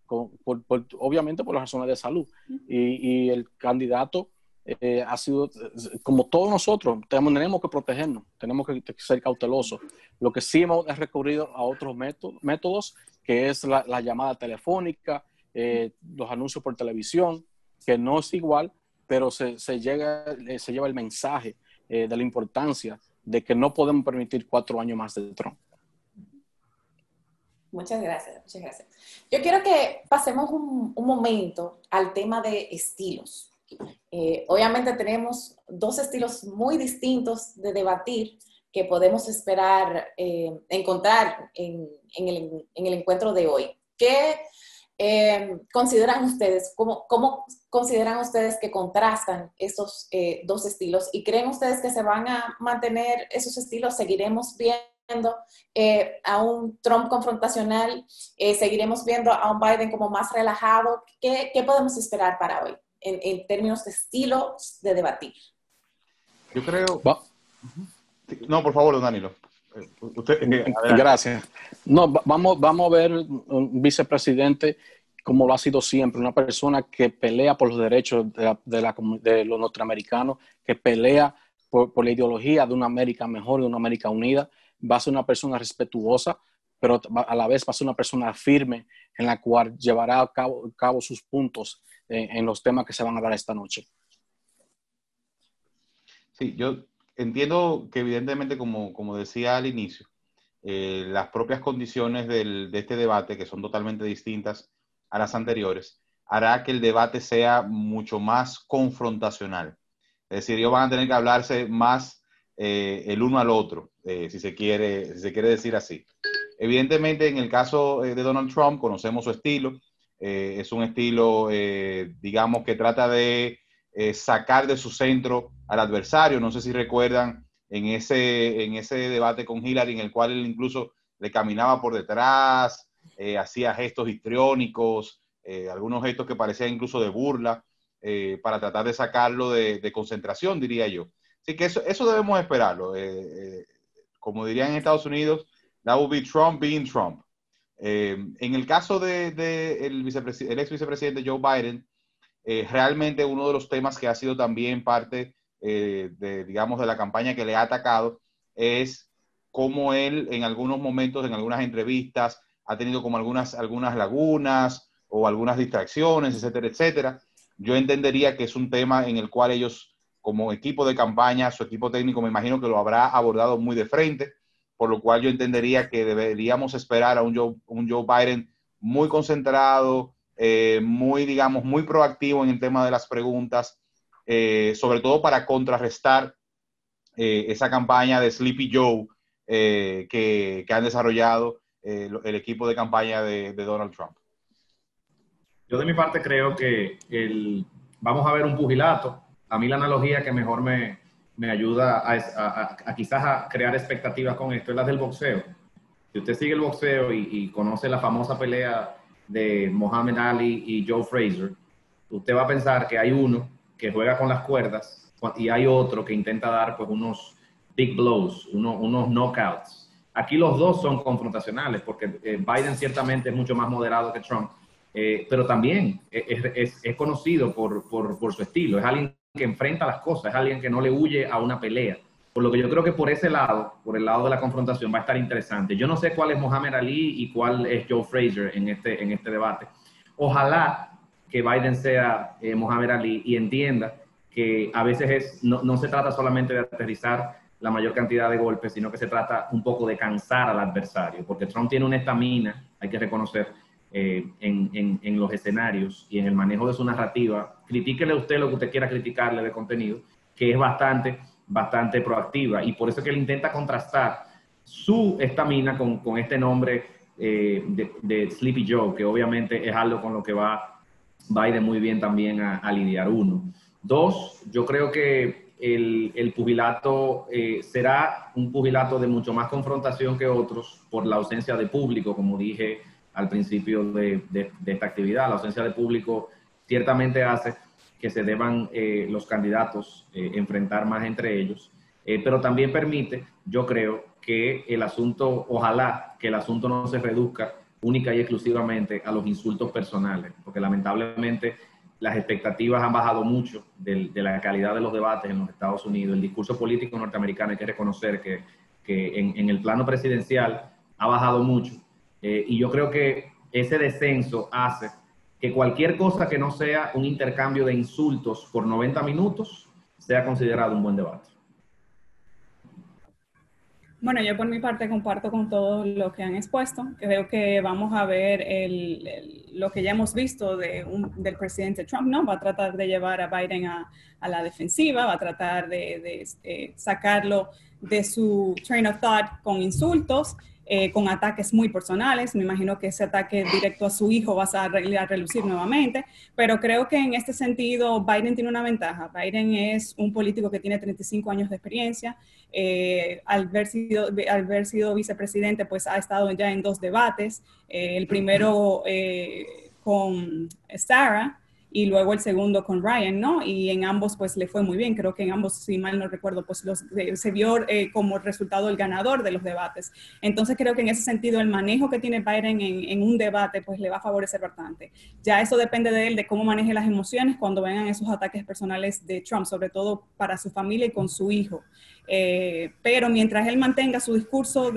obviamente por las razones de salud. Y el candidato ha sido, como todos nosotros, tenemos que protegernos, tenemos que ser cautelosos. Lo que sí hemos recurrido a otros métodos, que es la llamada telefónica, los anuncios por televisión, que no es igual, pero se lleva el mensaje de la importancia de que no podemos permitir 4 años más de Trump. Muchas gracias, muchas gracias. Yo quiero que pasemos un momento al tema de estilos. Obviamente tenemos 2 estilos muy distintos de debatir que podemos esperar encontrar en el encuentro de hoy. ¿Qué consideran ustedes? ¿Cómo consideran ustedes que contrastan esos 2 estilos? ¿Y creen ustedes que se van a mantener esos estilos? ¿Seguiremos viendo a un Trump confrontacional? ¿Seguiremos viendo a un Biden como más relajado? ¿Qué podemos esperar para hoy en términos de estilos de debatir? Yo creo... No, por favor, don Danilo. Gracias. No, vamos a ver un vicepresidente como lo ha sido siempre, una persona que pelea por los derechos de los norteamericanos, que pelea por la ideología de una América mejor, de una América unida. Va a ser una persona respetuosa, pero a la vez va a ser una persona firme en la cual llevará a cabo sus puntos en los temas que se van a dar esta noche. Sí, yo entiendo que evidentemente, como decía al inicio, las propias condiciones de este debate, que son totalmente distintas a las anteriores, hará que el debate sea mucho más confrontacional. Es decir, ellos van a tener que hablarse más el uno al otro, si se quiere decir así. Evidentemente, en el caso de Donald Trump, conocemos su estilo. Es un estilo, digamos, que trata de sacar de su centro al adversario. No sé si recuerdan en ese debate con Hillary, en el cual él incluso le caminaba por detrás, hacía gestos histriónicos, algunos gestos que parecían incluso de burla, para tratar de sacarlo de concentración, diría yo. Así que eso debemos esperarlo. Como dirían en Estados Unidos, that will be Trump being Trump. En el caso el ex vicepresidente Joe Biden, realmente uno de los temas que ha sido también parte digamos, de la campaña que le ha atacado es cómo él en algunos momentos, en algunas entrevistas, ha tenido como algunas lagunas o algunas distracciones, etcétera, etcétera. Yo entendería que es un tema en el cual ellos, como equipo de campaña, su equipo técnico, me imagino que lo habrá abordado muy de frente, por lo cual yo entendería que deberíamos esperar a un Joe Biden muy concentrado, muy, digamos, muy proactivo en el tema de las preguntas, sobre todo para contrarrestar esa campaña de Sleepy Joe que han desarrollado el equipo de campaña de Donald Trump. Yo de mi parte creo que vamos a ver un pugilato. A mí la analogía que mejor me ayuda a quizás a crear expectativas con esto es la del boxeo. Si usted sigue el boxeo y conoce la famosa pelea de Muhammad Ali y Joe Frazier, usted va a pensar que hay uno que juega con las cuerdas y hay otro que intenta dar pues unos big blows, unos knockouts. Aquí los dos son confrontacionales porque Biden ciertamente es mucho más moderado que Trump, pero también es conocido por su estilo. Es alguien que enfrenta las cosas, es alguien que no le huye a una pelea. Por lo que yo creo que por ese lado, por el lado de la confrontación, va a estar interesante. Yo no sé cuál es Muhammad Ali y cuál es Joe Frazier en este debate. Ojalá que Biden sea Muhammad Ali y entienda que a veces no se trata solamente de aterrizar la mayor cantidad de golpes, sino que se trata un poco de cansar al adversario, porque Trump tiene una estamina, hay que reconocer, en los escenarios y en el manejo de su narrativa. Critíquele usted lo que usted quiera criticarle de contenido, que es bastante proactiva, y por eso que él intenta contrastar su estamina con este nombre de Sleepy Joe, que obviamente es algo con lo que va Biden muy bien también a lidiar. Uno. Dos, yo creo que el pugilato será un pugilato de mucho más confrontación que otros por la ausencia de público, como dije al principio de esta actividad. La ausencia de público ciertamente hace que se deban los candidatos enfrentar más entre ellos, pero también permite, yo creo, que el asunto, ojalá que el asunto no se reduzca única y exclusivamente a los insultos personales, porque lamentablemente las expectativas han bajado mucho de la calidad de los debates en los Estados Unidos. El discurso político norteamericano, hay que reconocer que en el plano presidencial ha bajado mucho, y yo creo que ese descenso hace que cualquier cosa que no sea un intercambio de insultos por 90 minutos sea considerado un buen debate. Bueno, yo por mi parte comparto con todo lo que han expuesto. Creo que vamos a ver lo que ya hemos visto del presidente Trump, ¿no? Va a tratar de llevar a Biden a la defensiva, va a tratar de sacarlo de su train of thought con insultos, con ataques muy personales. Me imagino que ese ataque directo a su hijo va a relucir nuevamente, pero creo que en este sentido Biden tiene una ventaja. Biden es un político que tiene 35 años de experiencia. Al haber sido vicepresidente, pues ha estado ya en 2 debates, el primero con Sarah y luego el segundo con Ryan, ¿no? Y en ambos pues le fue muy bien, creo que en ambos, si mal no recuerdo, pues se vio como resultado el ganador de los debates. Entonces creo que en ese sentido el manejo que tiene Biden en un debate pues le va a favorecer bastante. Ya eso depende de él, de cómo maneje las emociones cuando vengan esos ataques personales de Trump, sobre todo para su familia y con su hijo. Pero mientras él mantenga su discurso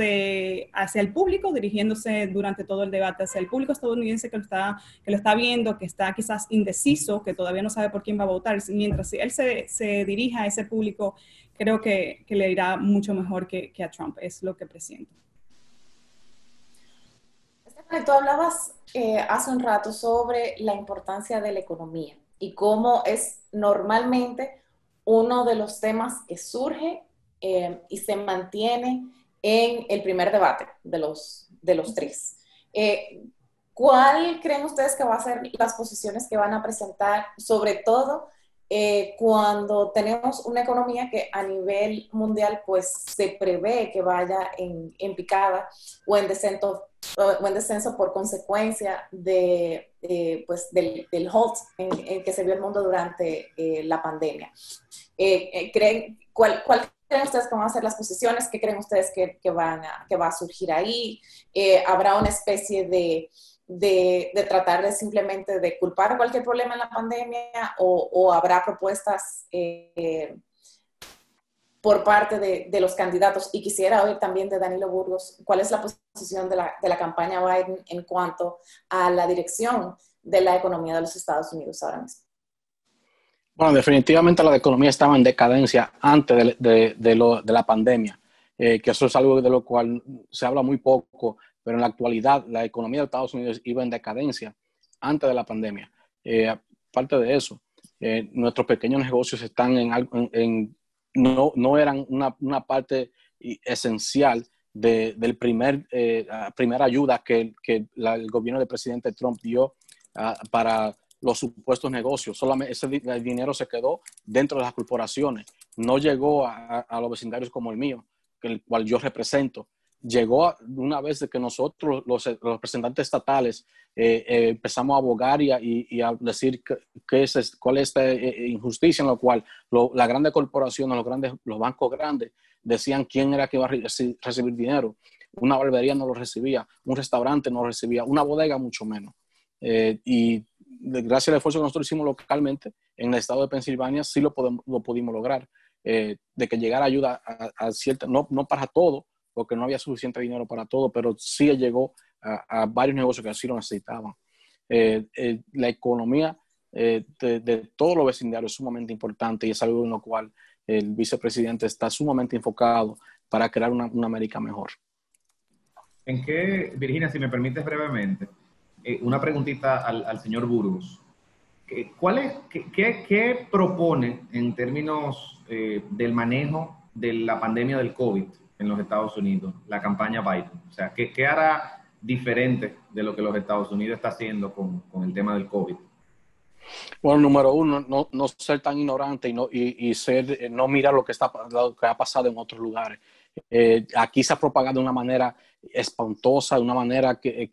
hacia el público, dirigiéndose durante todo el debate hacia el público estadounidense que lo está viendo, que está quizás indeciso, que todavía no sabe por quién va a votar, mientras él se dirija a ese público, creo que le irá mucho mejor que a Trump, es lo que presiento. Stephanie, tú hablabas hace un rato sobre la importancia de la economía y cómo es normalmente uno de los temas que surge y se mantiene en el primer debate de los tres. ¿Cuál creen ustedes que va a ser las posiciones que van a presentar, sobre todo cuando tenemos una economía que a nivel mundial pues se prevé que vaya en picada o en descenso por consecuencia pues del halt en que se vio el mundo durante la pandemia? ¿Cuál creen ustedes que van a ser las posiciones? ¿Qué creen ustedes que va a surgir ahí? ¿Habrá una especie de tratar de simplemente de culpar cualquier problema en la pandemia o habrá propuestas por parte de los candidatos? Y quisiera oír también de Danilo Burgos, ¿cuál es la posición de la campaña Biden en cuanto a la dirección de la economía de los Estados Unidos ahora mismo? Bueno, definitivamente la economía estaba en decadencia antes de la pandemia, que eso es algo de lo cual se habla muy poco, pero en la actualidad la economía de Estados Unidos iba en decadencia antes de la pandemia. Aparte de eso, nuestros pequeños negocios están no eran una parte esencial del primera ayuda que el gobierno del presidente Trump dio para los supuestos negocios. Solamente el dinero se quedó dentro de las corporaciones, no llegó a los vecindarios como el mío, el cual yo represento. Llegó una vez de que nosotros, los representantes estatales, empezamos a abogar y a decir cuál es esta injusticia en la cual las grandes corporaciones, los bancos grandes, decían quién era que iba a recibir dinero. Una barbería no lo recibía, un restaurante no lo recibía, una bodega mucho menos. Y gracias al esfuerzo que nosotros hicimos localmente en el estado de Pensilvania, sí lo pudimos lograr, de que llegara ayuda a cierta, no para todo, porque no había suficiente dinero para todo, pero sí llegó a varios negocios que así lo necesitaban. La economía de todos los vecindarios es sumamente importante y es algo en lo cual el vicepresidente está sumamente enfocado para crear una América mejor. ¿En qué, Virginia, si me permites brevemente, una preguntita al señor Burgos? ¿Qué propone en términos del manejo de la pandemia del COVID en los Estados Unidos, la campaña Biden? O sea, ¿qué hará diferente de lo que los Estados Unidos está haciendo con el tema del COVID? Bueno, número uno, no ser tan ignorante y no mirar lo que ha pasado en otros lugares. Aquí se ha propagado de una manera espantosa, de una manera que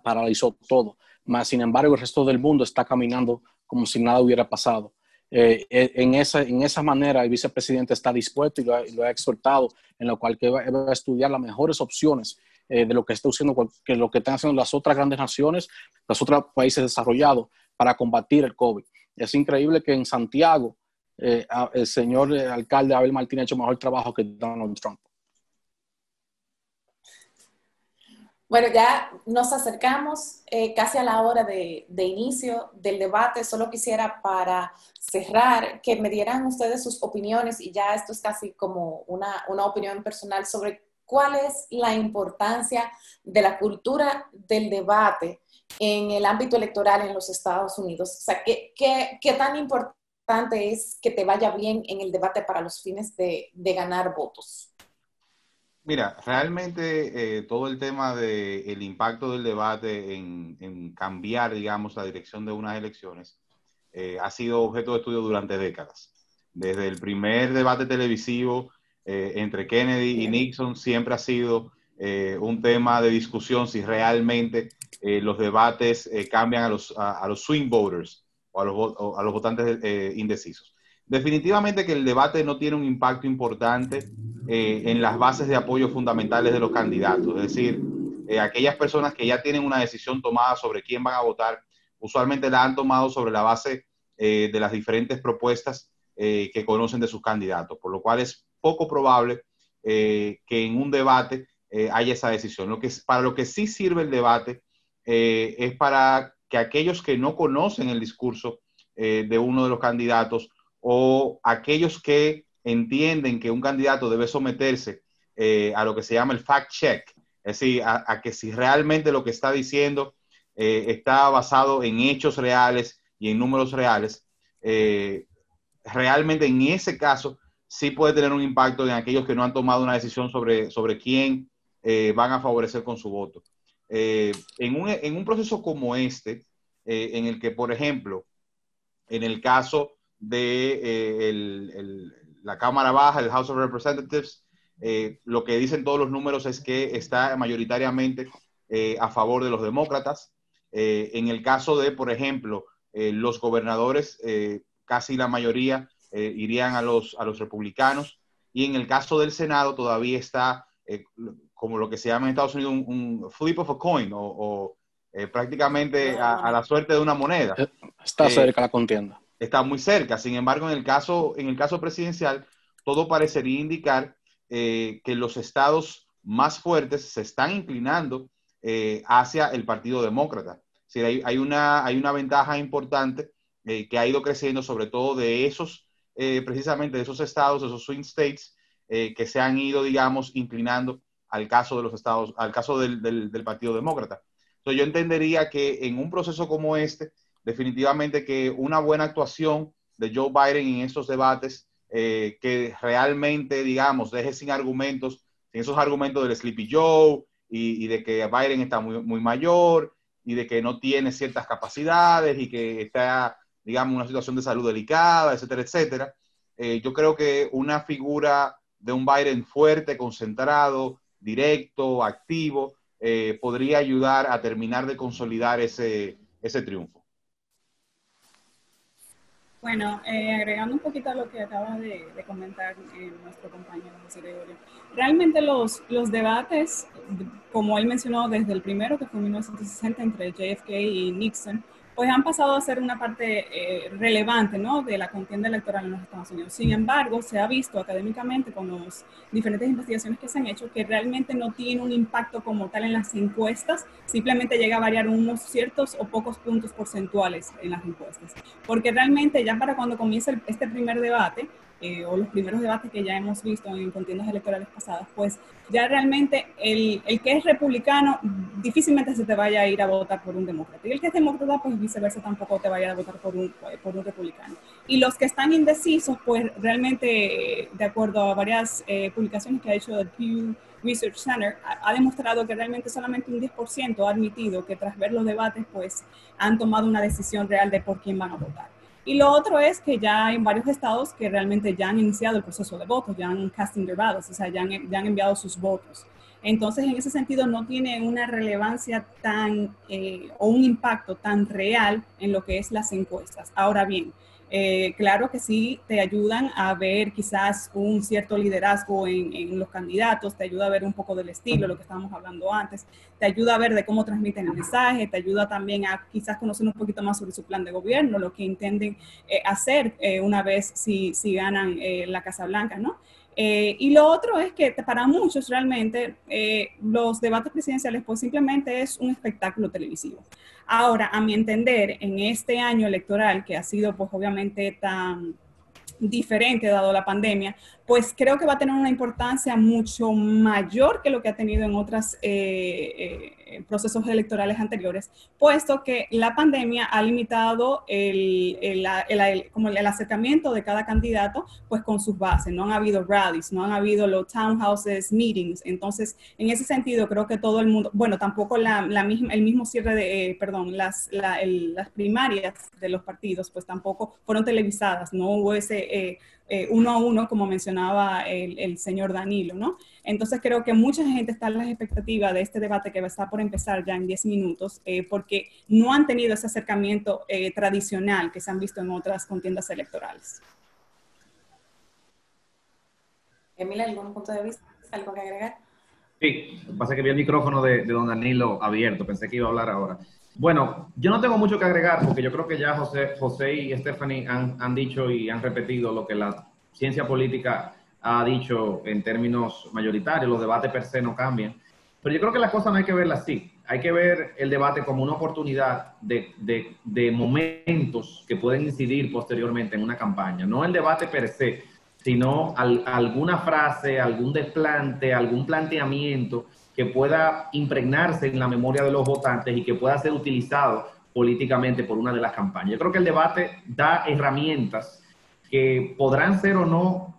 paralizó todo. Mas, sin embargo, el resto del mundo está caminando como si nada hubiera pasado. En esa manera, el vicepresidente está dispuesto y lo ha exhortado, en lo cual que va a estudiar las mejores opciones de lo que está haciendo, que lo que están haciendo las otras grandes naciones, los otros países desarrollados para combatir el COVID. Es increíble que en Santiago el señor alcalde Abel Martínez ha hecho mejor trabajo que Donald Trump. Bueno, ya nos acercamos casi a la hora de inicio del debate. Solo quisiera, para cerrar, que me dieran ustedes sus opiniones, y ya esto es casi como una opinión personal, sobre cuál es la importancia de la cultura del debate en el ámbito electoral en los Estados Unidos. O sea, ¿qué tan importante es que te vaya bien en el debate para los fines de ganar votos? Mira, realmente todo el tema del impacto del debate en cambiar, digamos, la dirección de unas elecciones ha sido objeto de estudio durante décadas. Desde el primer debate televisivo entre Kennedy y Nixon siempre ha sido un tema de discusión si realmente los debates cambian a los swing voters o a los votantes indecisos. Definitivamente que el debate no tiene un impacto importante en las bases de apoyo fundamentales de los candidatos, es decir, aquellas personas que ya tienen una decisión tomada sobre quién van a votar, usualmente la han tomado sobre la base de las diferentes propuestas que conocen de sus candidatos, por lo cual es poco probable que en un debate haya esa decisión. Para lo que sí sirve el debate es para que aquellos que no conocen el discurso de uno de los candidatos o aquellos que entienden que un candidato debe someterse a lo que se llama el fact check, es decir, a que si realmente lo que está diciendo está basado en hechos reales y en números reales, realmente en ese caso sí puede tener un impacto en aquellos que no han tomado una decisión sobre quién van a favorecer con su voto. En un proceso como este, en el que, por ejemplo, en el caso de la Cámara Baja, el House of Representatives, lo que dicen todos los números es que está mayoritariamente a favor de los demócratas. En el caso de, por ejemplo, los gobernadores, casi la mayoría irían a los republicanos. Y en el caso del Senado todavía está como lo que se llama en Estados Unidos un flip of a coin prácticamente a la suerte de una moneda. Está cerca la contienda. Está muy cerca. Sin embargo, en el caso presidencial, todo parecería indicar que los estados más fuertes se están inclinando hacia el Partido Demócrata. Es decir, hay una ventaja importante que ha ido creciendo, sobre todo de esos, precisamente de esos estados, esos swing states, que se han ido, digamos, inclinando al caso de los estados, al caso del Partido Demócrata. Entonces, yo entendería que en un proceso como este, definitivamente que una buena actuación de Joe Biden en estos debates, que realmente, digamos, deje sin esos argumentos del Sleepy Joe y de que Biden está muy, muy mayor y de que no tiene ciertas capacidades y que está, digamos, en una situación de salud delicada, etcétera, etcétera. Yo creo que una figura de un Biden fuerte, concentrado, directo, activo, podría ayudar a terminar de consolidar ese triunfo. Bueno, agregando un poquito a lo que acaba de comentar nuestro compañero José Gregorio, realmente los debates, como él mencionó desde el primero, que fue en 1960 entre JFK y Nixon, pues han pasado a ser una parte relevante, ¿no?, de la contienda electoral en los Estados Unidos. Sin embargo, se ha visto académicamente con las diferentes investigaciones que se han hecho que realmente no tiene un impacto como tal en las encuestas, simplemente llega a variar unos ciertos o pocos puntos porcentuales en las encuestas. Porque realmente ya para cuando comienza este primer debate, o los primeros debates que ya hemos visto en contiendas electorales pasadas, pues ya realmente el que es republicano difícilmente se te vaya a ir a votar por un demócrata. Y el que es demócrata, pues viceversa, tampoco te vaya a votar por un republicano. Y los que están indecisos, pues realmente, de acuerdo a varias publicaciones que ha hecho el Pew Research Center, ha demostrado que realmente solamente un 10% ha admitido que tras ver los debates, pues han tomado una decisión real de por quién van a votar. Y lo otro es que ya hay varios estados que realmente ya han iniciado el proceso de votos, ya han casting their ballots, o sea, ya han enviado sus votos. Entonces, en ese sentido, no tiene una relevancia o un impacto tan real en lo que es las encuestas. Ahora bien, claro que sí te ayudan a ver quizás un cierto liderazgo en los candidatos, te ayuda a ver un poco del estilo, lo que estábamos hablando antes, te ayuda a ver de cómo transmiten el mensaje, te ayuda también a quizás conocer un poquito más sobre su plan de gobierno, lo que intenten hacer una vez si ganan la Casa Blanca, ¿no? Y lo otro es que para muchos realmente los debates presidenciales pues simplemente es un espectáculo televisivo. Ahora, a mi entender, en este año electoral que ha sido pues obviamente tan diferente dado la pandemia, pues creo que va a tener una importancia mucho mayor que lo que ha tenido en otros procesos electorales anteriores, puesto que la pandemia ha limitado como el acercamiento de cada candidato pues con sus bases. No han habido rallies, no han habido los townhouses meetings. Entonces, en ese sentido, creo que todo el mundo, bueno, tampoco el mismo cierre de, las primarias de los partidos, pues tampoco fueron televisadas, no hubo uno a uno, como mencionaba el señor Danilo, ¿no? Entonces creo que mucha gente está en las expectativas de este debate que va a estar por empezar ya en 10 minutos, porque no han tenido ese acercamiento tradicional que se han visto en otras contiendas electorales. Emilia, ¿algún punto de vista? ¿Algo que agregar? Sí, lo que pasa es que vi el micrófono de don Danilo abierto, pensé que iba a hablar ahora. Bueno, yo no tengo mucho que agregar porque yo creo que ya José y Stephanie han dicho y han repetido lo que la ciencia política ha dicho en términos mayoritarios. Los debates per se no cambian. Pero yo creo que las cosas no hay que verlas así. Hay que ver el debate como una oportunidad de momentos que pueden incidir posteriormente en una campaña. No el debate per se, sino alguna frase, algún desplante, algún planteamiento que pueda impregnarse en la memoria de los votantes y que pueda ser utilizado políticamente por una de las campañas. Yo creo que el debate da herramientas que podrán ser o no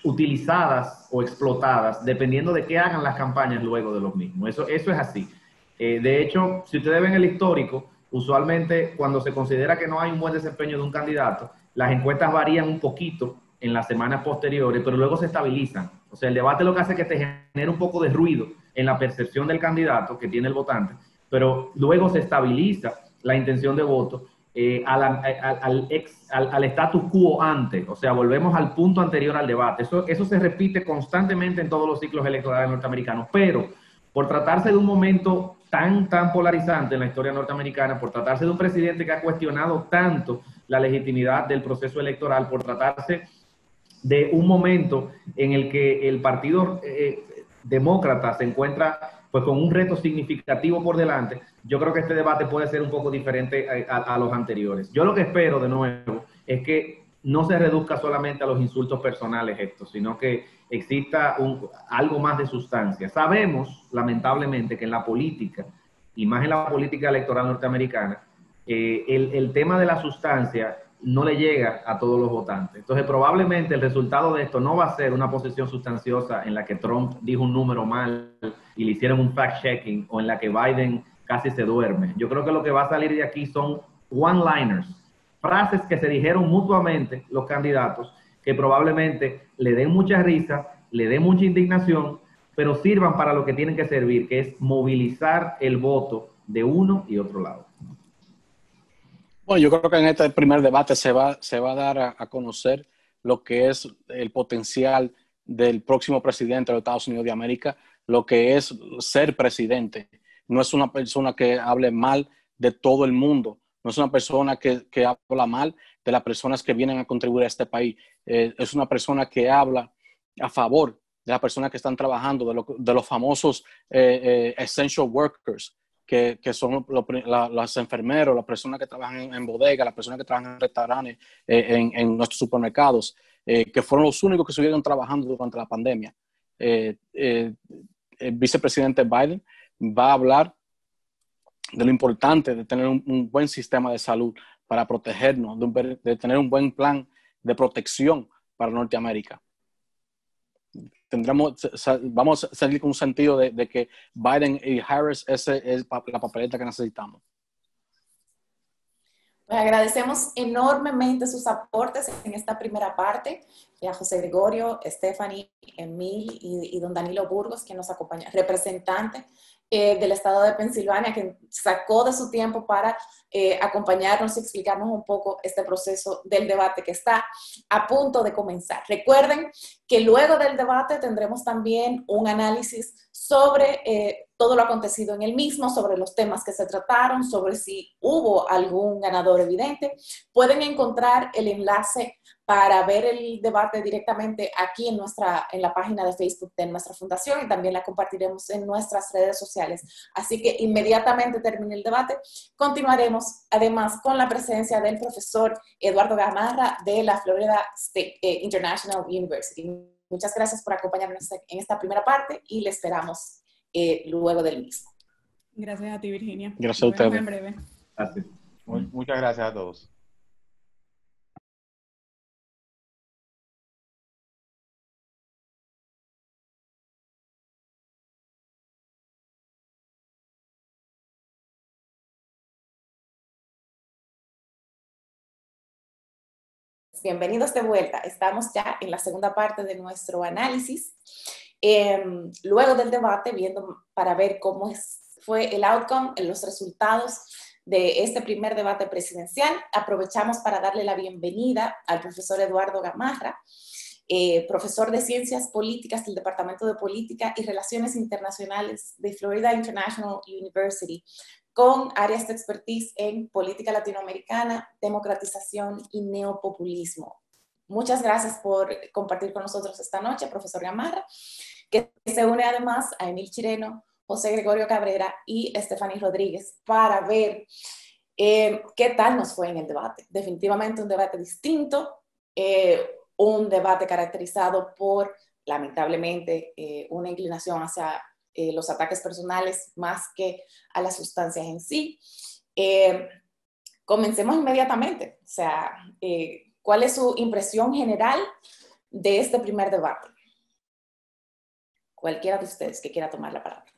utilizadas o explotadas dependiendo de qué hagan las campañas luego de los mismos. Eso es así. De hecho, si ustedes ven el histórico, usualmente cuando se considera que no hay un buen desempeño de un candidato, las encuestas varían un poquito en las semanas posteriores, pero luego se estabilizan. O sea, el debate lo que hace es que te genera un poco de ruido en la percepción del candidato que tiene el votante, pero luego se estabiliza la intención de voto al status quo ante, o sea, volvemos al punto anterior al debate. Eso se repite constantemente en todos los ciclos electorales norteamericanos, pero por tratarse de un momento tan polarizante en la historia norteamericana, por tratarse de un presidente que ha cuestionado tanto la legitimidad del proceso electoral, por tratarse de un momento en el que el partido demócrata se encuentra pues con un reto significativo por delante, yo creo que este debate puede ser un poco diferente a los anteriores. Yo lo que espero de nuevo es que no se reduzca solamente a los insultos personales esto, sino que exista algo más de sustancia. Sabemos, lamentablemente, que en la política, y más en la política electoral norteamericana, el tema de la sustancia no le llega a todos los votantes. Entonces, probablemente el resultado de esto no va a ser una posición sustanciosa en la que Trump dijo un número mal y le hicieron un fact-checking, o en la que Biden casi se duerme. Yo creo que lo que va a salir de aquí son one-liners, frases que se dijeron mutuamente los candidatos, que probablemente le den mucha risa, le den mucha indignación, pero sirvan para lo que tienen que servir, que es movilizar el voto de uno y otro lado. Bueno, yo creo que en este primer debate se va a dar a conocer lo que es el potencial del próximo presidente de los Estados Unidos de América, lo que es ser presidente. No es una persona que hable mal de todo el mundo, no es una persona que habla mal de las personas que vienen a contribuir a este país. Es una persona que habla a favor de las personas que están trabajando, de los famosos essential workers, que son los enfermeros, las personas que trabajan en bodegas, las personas que trabajan en restaurantes, en nuestros supermercados, que fueron los únicos que estuvieron trabajando durante la pandemia. El vicepresidente Biden va a hablar de lo importante de tener un buen sistema de salud para protegernos, de tener un buen plan de protección para Norteamérica. Vamos a salir con un sentido de que Biden y Harris es la papeleta que necesitamos. Pues agradecemos enormemente sus aportes en esta primera parte, a José Gregorio, Stephanie, Emil y don Danilo Burgos, que nos acompaña, representante del estado de Pensilvania, que sacó de su tiempo para acompañarnos y explicarnos un poco este proceso del debate que está a punto de comenzar. Recuerden que luego del debate tendremos también un análisis sobre todo lo acontecido en el mismo, sobre los temas que se trataron, sobre si hubo algún ganador evidente. Pueden encontrar el enlace para ver el debate directamente aquí en la página de Facebook de nuestra fundación, y también la compartiremos en nuestras redes sociales. Así que inmediatamente termine el debate, continuaremos además con la presencia del profesor Eduardo Gamarra de la Florida State International University. Muchas gracias por acompañarnos en esta primera parte y le esperamos luego del mismo. Gracias a ti, Virginia. Gracias a ustedes. En breve. Gracias. Muchas gracias a todos. bienvenidos de vuelta. Estamos ya en la segunda parte de nuestro análisis. Luego del debate, para ver cómo fue el outcome, los resultados de este primer debate presidencial, aprovechamos para darle la bienvenida al profesor Eduardo Gamarra, profesor de Ciencias Políticas del Departamento de Política y Relaciones Internacionales de Florida International University, con áreas de expertise en política latinoamericana, democratización y neopopulismo. Muchas gracias por compartir con nosotros esta noche, profesor Gamarra, que se une además a Emil Chireno, José Gregorio Cabrera y Stephanie Rodríguez para ver qué tal nos fue en el debate. Definitivamente un debate distinto, un debate caracterizado por, lamentablemente, una inclinación hacia los ataques personales más que a las sustancias en sí. Comencemos inmediatamente. O sea, ¿cuál es su impresión general de este primer debate? Cualquiera de ustedes que quiera tomar la palabra.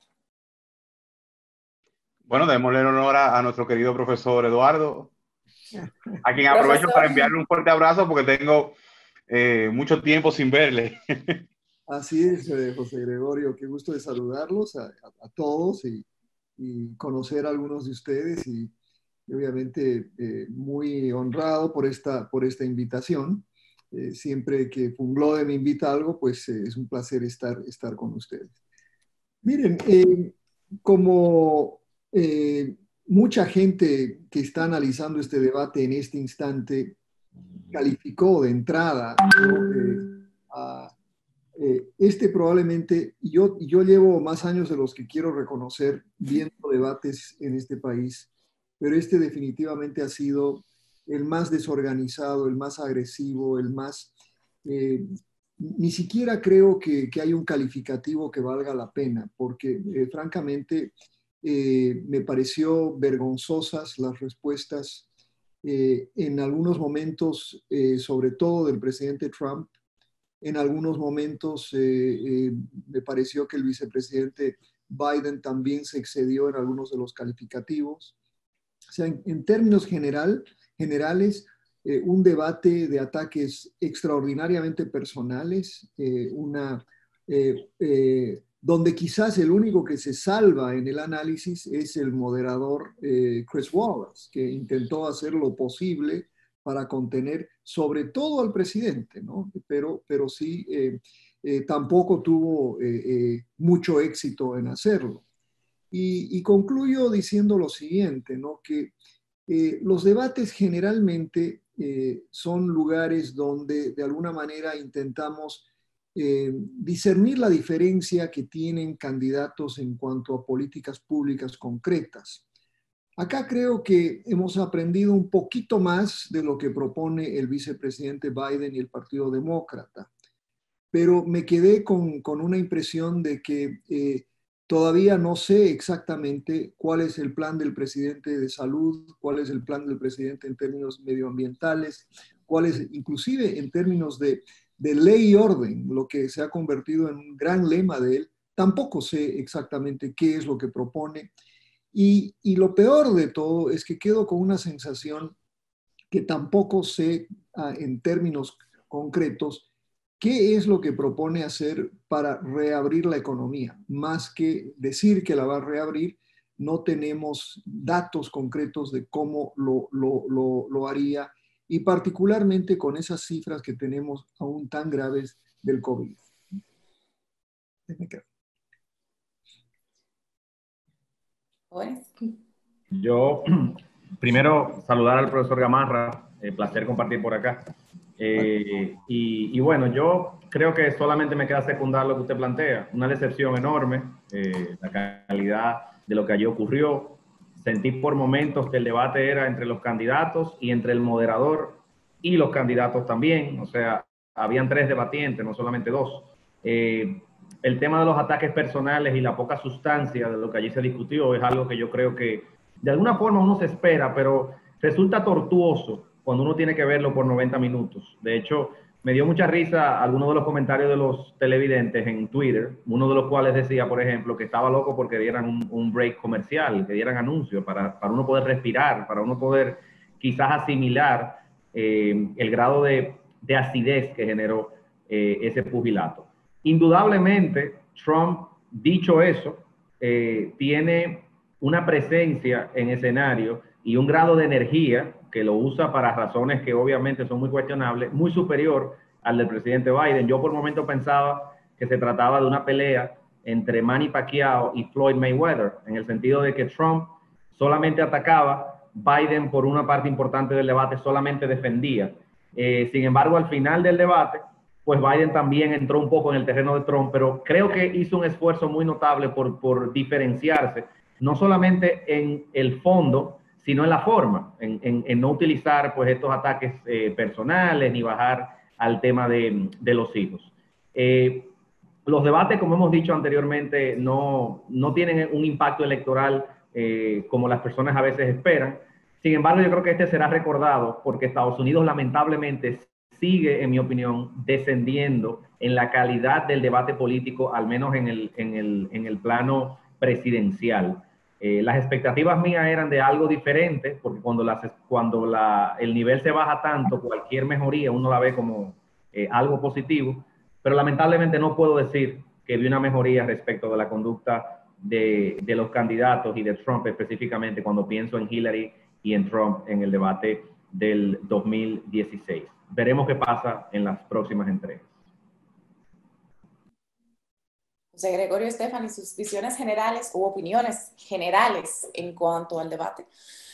Bueno, démosle honor a nuestro querido profesor Eduardo, a quien aprovecho para enviarle un fuerte abrazo porque tengo mucho tiempo sin verle. Así es, José Gregorio, qué gusto de saludarlos a todos y conocer a algunos de ustedes y obviamente muy honrado por esta invitación. Siempre que Funglode me invita a algo, pues es un placer estar con ustedes. Miren, como mucha gente que está analizando este debate en este instante calificó de entrada, ¿no? Probablemente, yo llevo más años de los que quiero reconocer viendo debates en este país, pero este definitivamente ha sido el más desorganizado, el más agresivo, el más... ni siquiera creo que hay un calificativo que valga la pena, porque francamente me pareció vergonzosas las respuestas en algunos momentos, sobre todo del presidente Trump. En algunos momentos me pareció que el vicepresidente Biden también se excedió en algunos de los calificativos. O sea, en términos generales, un debate de ataques extraordinariamente personales, donde quizás el único que se salva en el análisis es el moderador Chris Wallace, que intentó hacer lo posible para contener sobre todo al presidente, ¿no? Pero sí, tampoco tuvo mucho éxito en hacerlo. Y concluyo diciendo lo siguiente, ¿no? Que los debates generalmente son lugares donde de alguna manera intentamos discernir la diferencia que tienen candidatos en cuanto a políticas públicas concretas. Acá creo que hemos aprendido un poquito más de lo que propone el vicepresidente Biden y el Partido Demócrata, pero me quedé con una impresión de que todavía no sé exactamente cuál es el plan del presidente de salud, cuál es el plan del presidente en términos medioambientales, cuál es inclusive en términos de ley y orden, lo que se ha convertido en un gran lema de él. Tampoco sé exactamente qué es lo que propone. Y lo peor de todo es que quedo con una sensación que tampoco sé en términos concretos qué es lo que propone hacer para reabrir la economía. Más que decir que la va a reabrir, no tenemos datos concretos de cómo lo haría y particularmente con esas cifras que tenemos aún tan graves del COVID. Yo, primero, saludar al profesor Gamarra, placer compartir por acá. Y bueno, yo creo que solamente me queda secundar lo que usted plantea. Una decepción enorme, la calidad de lo que allí ocurrió. Sentí por momentos que el debate era entre los candidatos y entre el moderador y los candidatos también. O sea, habían 3 debatientes, no solamente 2. El tema de los ataques personales y la poca sustancia de lo que allí se discutió es algo que yo creo que de alguna forma uno se espera, pero resulta tortuoso cuando uno tiene que verlo por 90 minutos. De hecho, me dio mucha risa algunos de los comentarios de los televidentes en Twitter, uno de los cuales decía, por ejemplo, que estaba loco porque dieran un break comercial, que dieran anuncios para uno poder respirar, para uno poder quizás asimilar el grado de acidez que generó ese pugilato. Indudablemente, Trump, dicho eso, tiene una presencia en escenario y un grado de energía que lo usa para razones que obviamente son muy cuestionables, muy superior al del presidente Biden. Yo por un momento pensaba que se trataba de una pelea entre Manny Pacquiao y Floyd Mayweather, en el sentido de que Trump solamente atacaba, Biden por una parte importante del debate solamente defendía. Sin embargo, al final del debate, pues Biden también entró un poco en el terreno de Trump, pero creo que hizo un esfuerzo muy notable por diferenciarse, no solamente en el fondo, sino en la forma, en no utilizar pues estos ataques personales ni bajar al tema de los hijos. Los debates, como hemos dicho anteriormente, no tienen un impacto electoral como las personas a veces esperan. Sin embargo, yo creo que este será recordado porque Estados Unidos lamentablemente sigue, en mi opinión, descendiendo en la calidad del debate político, al menos en el plano presidencial. Las expectativas mías eran de algo diferente, porque cuando el nivel se baja tanto, cualquier mejoría uno la ve como algo positivo, pero lamentablemente no puedo decir que vi una mejoría respecto de la conducta de los candidatos y de Trump específicamente cuando pienso en Hillary y en Trump en el debate del 2016. Veremos qué pasa en las próximas entregas. José Gregorio Estefani, sus visiones generales u opiniones generales en cuanto al debate.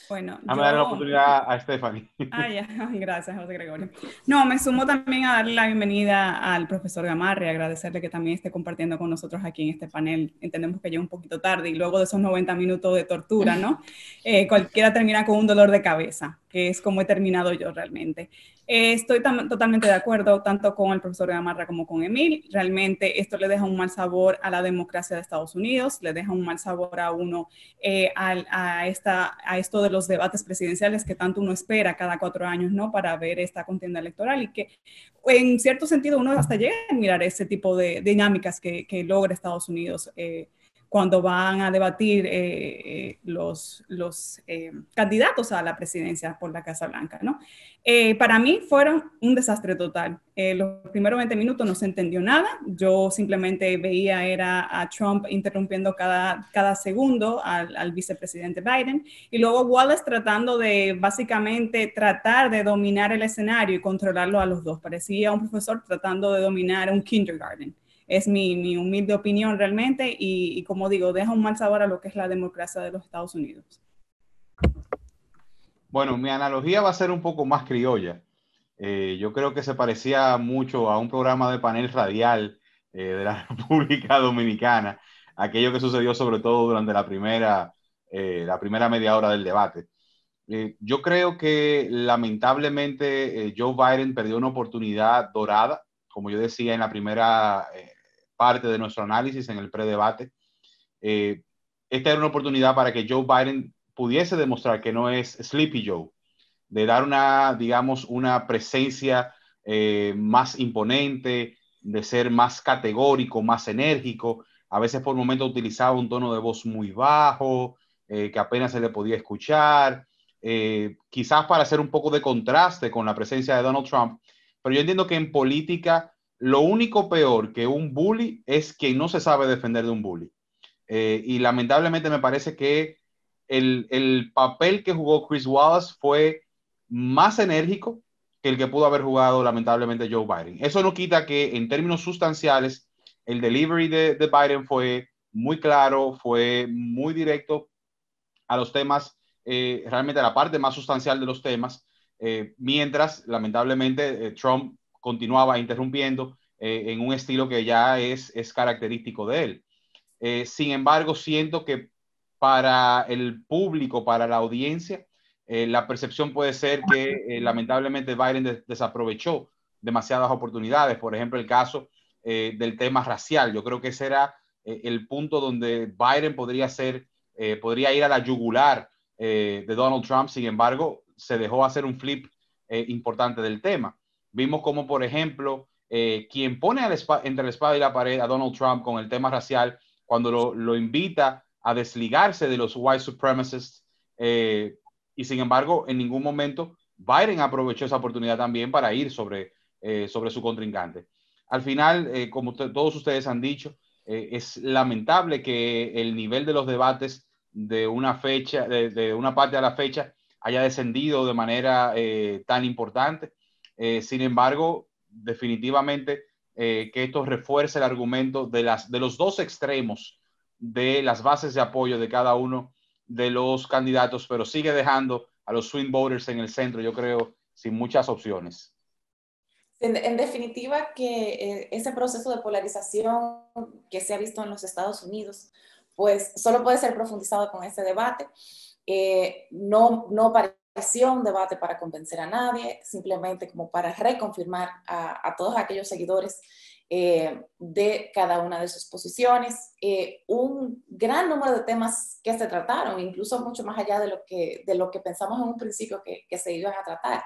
Bueno, Déjame darle la oportunidad a Stephanie. Ya. Gracias, José Gregorio. No, me sumo también a darle la bienvenida al profesor Gamarra y agradecerle que también esté compartiendo con nosotros aquí en este panel. Entendemos que llega un poquito tarde y luego de esos 90 minutos de tortura, ¿no? Cualquiera termina con un dolor de cabeza, que es como he terminado yo realmente. Estoy totalmente de acuerdo tanto con el profesor Gamarra como con Emil. Realmente esto le deja un mal sabor a la democracia de Estados Unidos, le deja un mal sabor a uno a esto de los debates presidenciales que tanto uno espera cada 4 años, ¿no? Para ver esta contienda electoral y que en cierto sentido uno hasta llega a mirar ese tipo de dinámicas que logra Estados Unidos cuando van a debatir los candidatos a la presidencia por la Casa Blanca, ¿no? Para mí fueron un desastre total. Los primeros 20 minutos no se entendió nada. Yo simplemente veía era a Trump interrumpiendo cada segundo al vicepresidente Biden y luego Wallace tratando de básicamente tratar de dominar el escenario y controlarlo a los dos. Parecía un profesor tratando de dominar un kindergarten. Es mi humilde opinión realmente y como digo, deja un mal sabor a lo que es la democracia de los Estados Unidos. Bueno, mi analogía va a ser un poco más criolla. Yo creo que se parecía mucho a un programa de panel radial de la República Dominicana, aquello que sucedió sobre todo durante la primera media hora del debate. Yo creo que lamentablemente Joe Biden perdió una oportunidad dorada, como yo decía en la primera parte de nuestro análisis en el predebate. Esta era una oportunidad para que Joe Biden pudiese demostrar que no es Sleepy Joe, de dar una presencia más imponente, de ser más categórico, más enérgico. A veces por momentos utilizaba un tono de voz muy bajo, que apenas se le podía escuchar, quizás para hacer un poco de contraste con la presencia de Donald Trump. Pero yo entiendo que en política lo único peor que un bully es quien no se sabe defender de un bully. Y lamentablemente me parece que el papel que jugó Chris Wallace fue más enérgico que el que pudo haber jugado lamentablemente Joe Biden. Eso no quita que en términos sustanciales el delivery de Biden fue muy claro, fue muy directo a los temas, realmente a la parte más sustancial de los temas, mientras lamentablemente Trump continuaba interrumpiendo en un estilo que ya es característico de él. Sin embargo, siento que para el público, para la audiencia, la percepción puede ser que lamentablemente Biden desaprovechó demasiadas oportunidades. Por ejemplo, el caso del tema racial. Yo creo que ese era el punto donde Biden podría ir a la yugular de Donald Trump. Sin embargo, se dejó hacer un flip importante del tema. Vimos como, por ejemplo, quien pone entre la espada y la pared a Donald Trump con el tema racial, cuando lo invita a desligarse de los white supremacists, y sin embargo en ningún momento Biden aprovechó esa oportunidad también para ir sobre su contrincante. Al final, como todos ustedes han dicho, es lamentable que el nivel de los debates de una fecha, de una parte de la fecha, haya descendido de manera tan importante. Sin embargo, definitivamente que esto refuerce el argumento de los dos extremos de las bases de apoyo de cada uno de los candidatos, pero sigue dejando a los swing voters en el centro, yo creo, sin muchas opciones. En definitiva, que ese proceso de polarización que se ha visto en los Estados Unidos, pues solo puede ser profundizado con este debate. No pareció un debate para convencer a nadie, simplemente como para reconfirmar a todos aquellos seguidores de cada una de sus posiciones. Un gran número de temas que se trataron, incluso mucho más allá de lo que pensamos en un principio que se iban a tratar.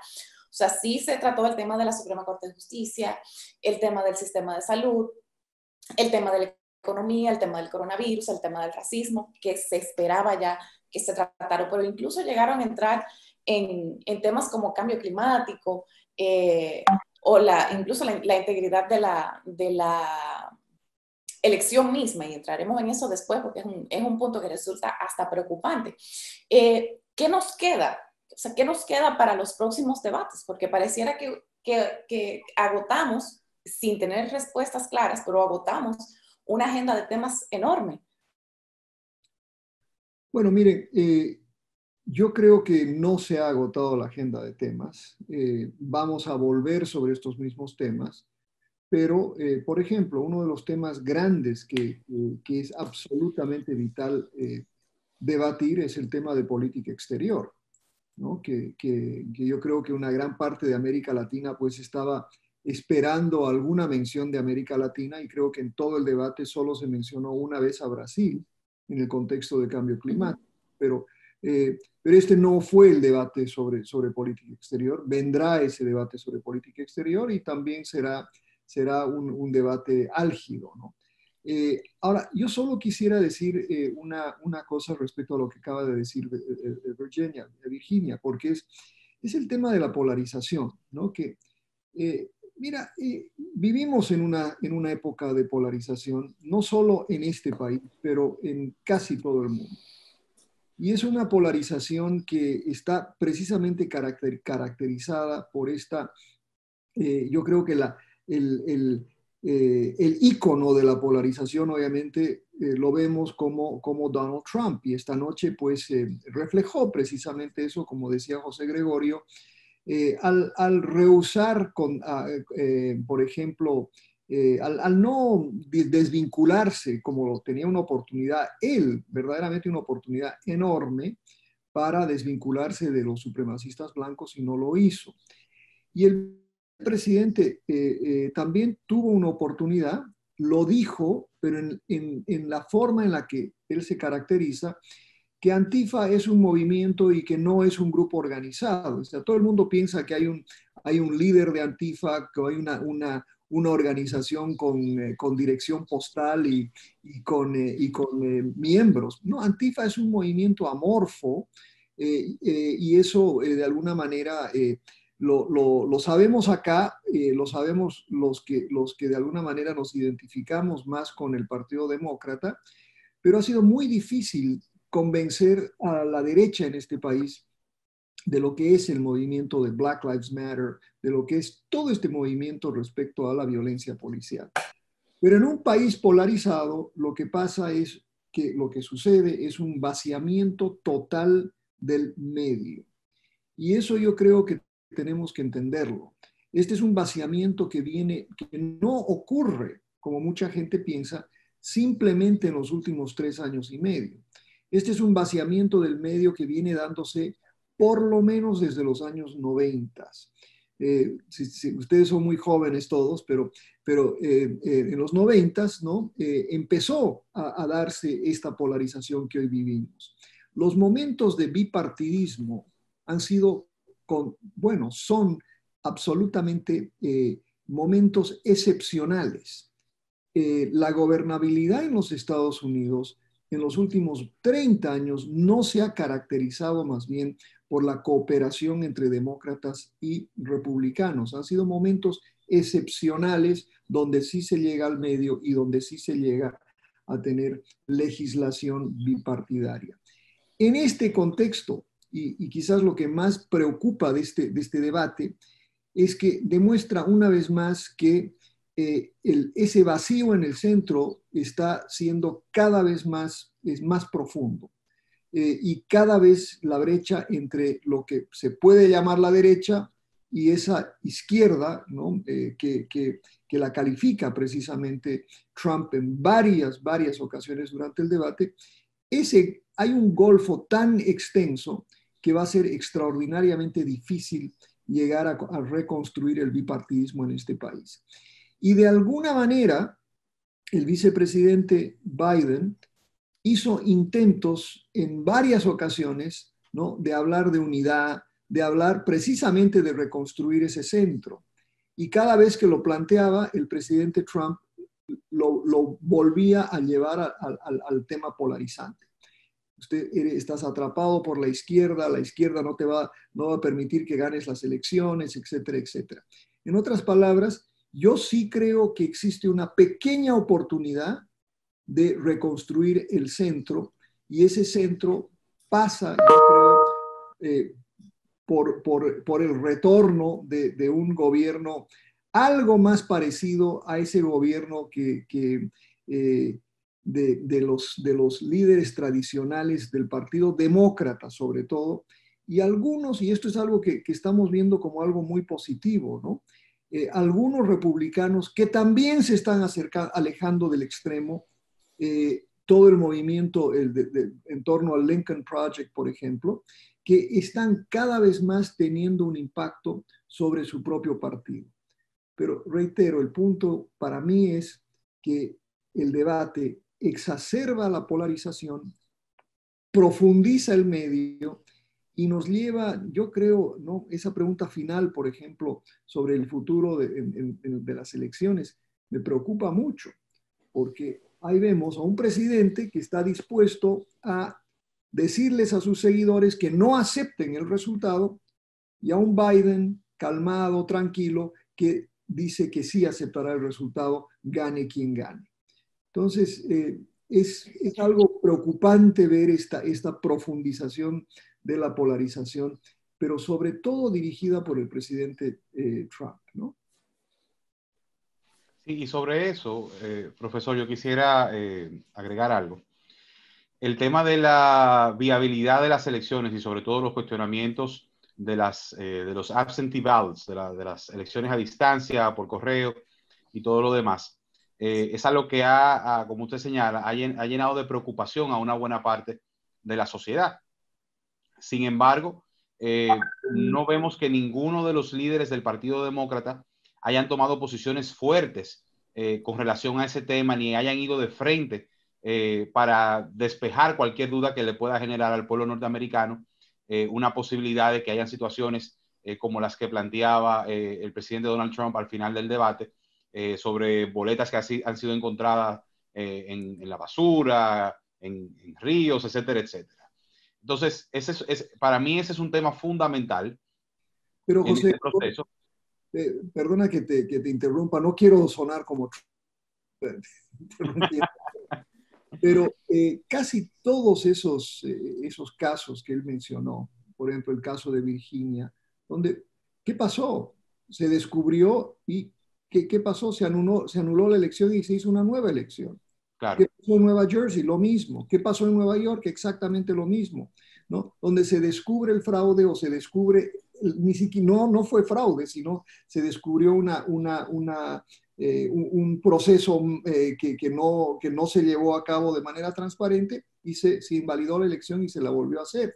O sea, sí se trató el tema de la Suprema Corte de Justicia, el tema del sistema de salud, el tema de la economía, el tema del coronavirus, el tema del racismo, que se esperaba ya que se trataron, pero incluso llegaron a entrar en temas como cambio climático, o incluso la integridad de la elección misma, y entraremos en eso después porque es un punto que resulta hasta preocupante. ¿Qué nos queda? O sea, ¿qué nos queda para los próximos debates? Porque pareciera que agotamos, sin tener respuestas claras, pero agotamos una agenda de temas enorme. Bueno, miren, yo creo que no se ha agotado la agenda de temas. Vamos a volver sobre estos mismos temas, pero, por ejemplo, uno de los temas grandes que es absolutamente vital debatir es el tema de política exterior, ¿no? Que yo creo que una gran parte de América Latina pues estaba esperando alguna mención de América Latina, y creo que en todo el debate solo se mencionó una vez a Brasil en el contexto de cambio climático, pero este no fue el debate sobre política exterior. Vendrá ese debate sobre política exterior y también será un debate álgido, ¿no? Ahora, yo solo quisiera decir una cosa respecto a lo que acaba de decir Virginia, porque es el tema de la polarización, ¿no? Que, mira, vivimos en una época de polarización, no solo en este país, pero en casi todo el mundo. Y es una polarización que está precisamente caracterizada por esta, yo creo que el ícono de la polarización, obviamente, lo vemos como Donald Trump, y esta noche pues reflejó precisamente eso, como decía José Gregorio, al rehusar, por ejemplo, al no desvincularse, como tenía una oportunidad, él verdaderamente una oportunidad enorme para desvincularse de los supremacistas blancos, y no lo hizo. Y el presidente también tuvo una oportunidad, lo dijo, pero en la forma en la que él se caracteriza, que Antifa es un movimiento y que no es un grupo organizado. O sea, todo el mundo piensa que hay un líder de Antifa, que hay una organización con dirección postal y con miembros. No, Antifa es un movimiento amorfo, y eso de alguna manera lo sabemos acá, lo sabemos los que de alguna manera nos identificamos más con el Partido Demócrata, pero ha sido muy difícil convencer a la derecha en este país de lo que es el movimiento de Black Lives Matter, de lo que es todo este movimiento respecto a la violencia policial. Pero en un país polarizado, lo que pasa es que lo que sucede es un vaciamiento total del medio. Y eso yo creo que tenemos que entenderlo. Este es un vaciamiento que no ocurre, como mucha gente piensa, simplemente en los últimos 3 años y medio. Este es un vaciamiento del medio que viene dándose por lo menos desde los años 90. Ustedes son muy jóvenes todos, pero en los 90, ¿no? Empezó a darse esta polarización que hoy vivimos. Los momentos de bipartidismo han sido, son absolutamente momentos excepcionales. La gobernabilidad en los Estados Unidos en los últimos 30 años no se ha caracterizado más bien por la cooperación entre demócratas y republicanos. Han sido momentos excepcionales donde sí se llega al medio y donde sí se llega a tener legislación bipartidaria. En este contexto, y quizás lo que más preocupa de este debate, es que demuestra una vez más que ese vacío en el centro está siendo cada vez más profundo. Y cada vez la brecha entre lo que se puede llamar la derecha y esa izquierda, ¿no? que la califica precisamente Trump en varias ocasiones durante el debate, hay un golfo tan extenso que va a ser extraordinariamente difícil llegar a reconstruir el bipartidismo en este país. Y de alguna manera, el vicepresidente Biden hizo intentos en varias ocasiones, ¿no?, de hablar de unidad, de hablar precisamente de reconstruir ese centro. Y cada vez que lo planteaba, el presidente Trump lo volvía a llevar al tema polarizante. Estás atrapado por la izquierda no va a permitir que ganes las elecciones, etcétera, etcétera. En otras palabras, yo sí creo que existe una pequeña oportunidad de reconstruir el centro, y ese centro pasa, yo creo, por el retorno de un gobierno algo más parecido a ese gobierno de los líderes tradicionales del Partido Demócrata, sobre todo, y algunos, y esto es algo que estamos viendo como algo muy positivo, ¿no? Algunos republicanos que también se están alejando del extremo, todo el movimiento en torno al Lincoln Project, por ejemplo, que están cada vez más teniendo un impacto sobre su propio partido. Pero reitero, el punto para mí es que el debate exacerba la polarización, profundiza el medio y nos lleva, yo creo, ¿no?, esa pregunta final, por ejemplo, sobre el futuro de las elecciones, me preocupa mucho, porque ahí vemos a un presidente que está dispuesto a decirles a sus seguidores que no acepten el resultado, y a un Biden calmado, tranquilo, que dice que sí aceptará el resultado, gane quien gane. Entonces, es algo preocupante ver esta profundización de la polarización, pero sobre todo dirigida por el presidente Trump, ¿no? Sí, y sobre eso, profesor, yo quisiera agregar algo. El tema de la viabilidad de las elecciones y sobre todo los cuestionamientos de los absentee ballots, de las elecciones a distancia, por correo y todo lo demás, es algo que como usted señala, ha llenado de preocupación a una buena parte de la sociedad. Sin embargo, no vemos que ninguno de los líderes del Partido Demócrata hayan tomado posiciones fuertes con relación a ese tema, ni hayan ido de frente para despejar cualquier duda que le pueda generar al pueblo norteamericano una posibilidad de que hayan situaciones como las que planteaba el presidente Donald Trump al final del debate sobre boletas que han sido encontradas en la basura, en ríos, etcétera, etcétera. Entonces, para mí ese es un tema fundamental. Pero José, este proceso. Perdona que te interrumpa, no quiero sonar como pero casi todos esos casos que él mencionó, por ejemplo el caso de Virginia, donde ¿qué pasó? Se descubrió y ¿qué pasó? Se anuló la elección y se hizo una nueva elección. Claro. ¿Qué pasó en Nueva Jersey? Lo mismo. ¿Qué pasó en Nueva York? Exactamente lo mismo, ¿no? Donde se descubre el fraude o se descubre, ni siquiera, no fue fraude, sino se descubrió un proceso que no se llevó a cabo de manera transparente y se invalidó la elección y se la volvió a hacer.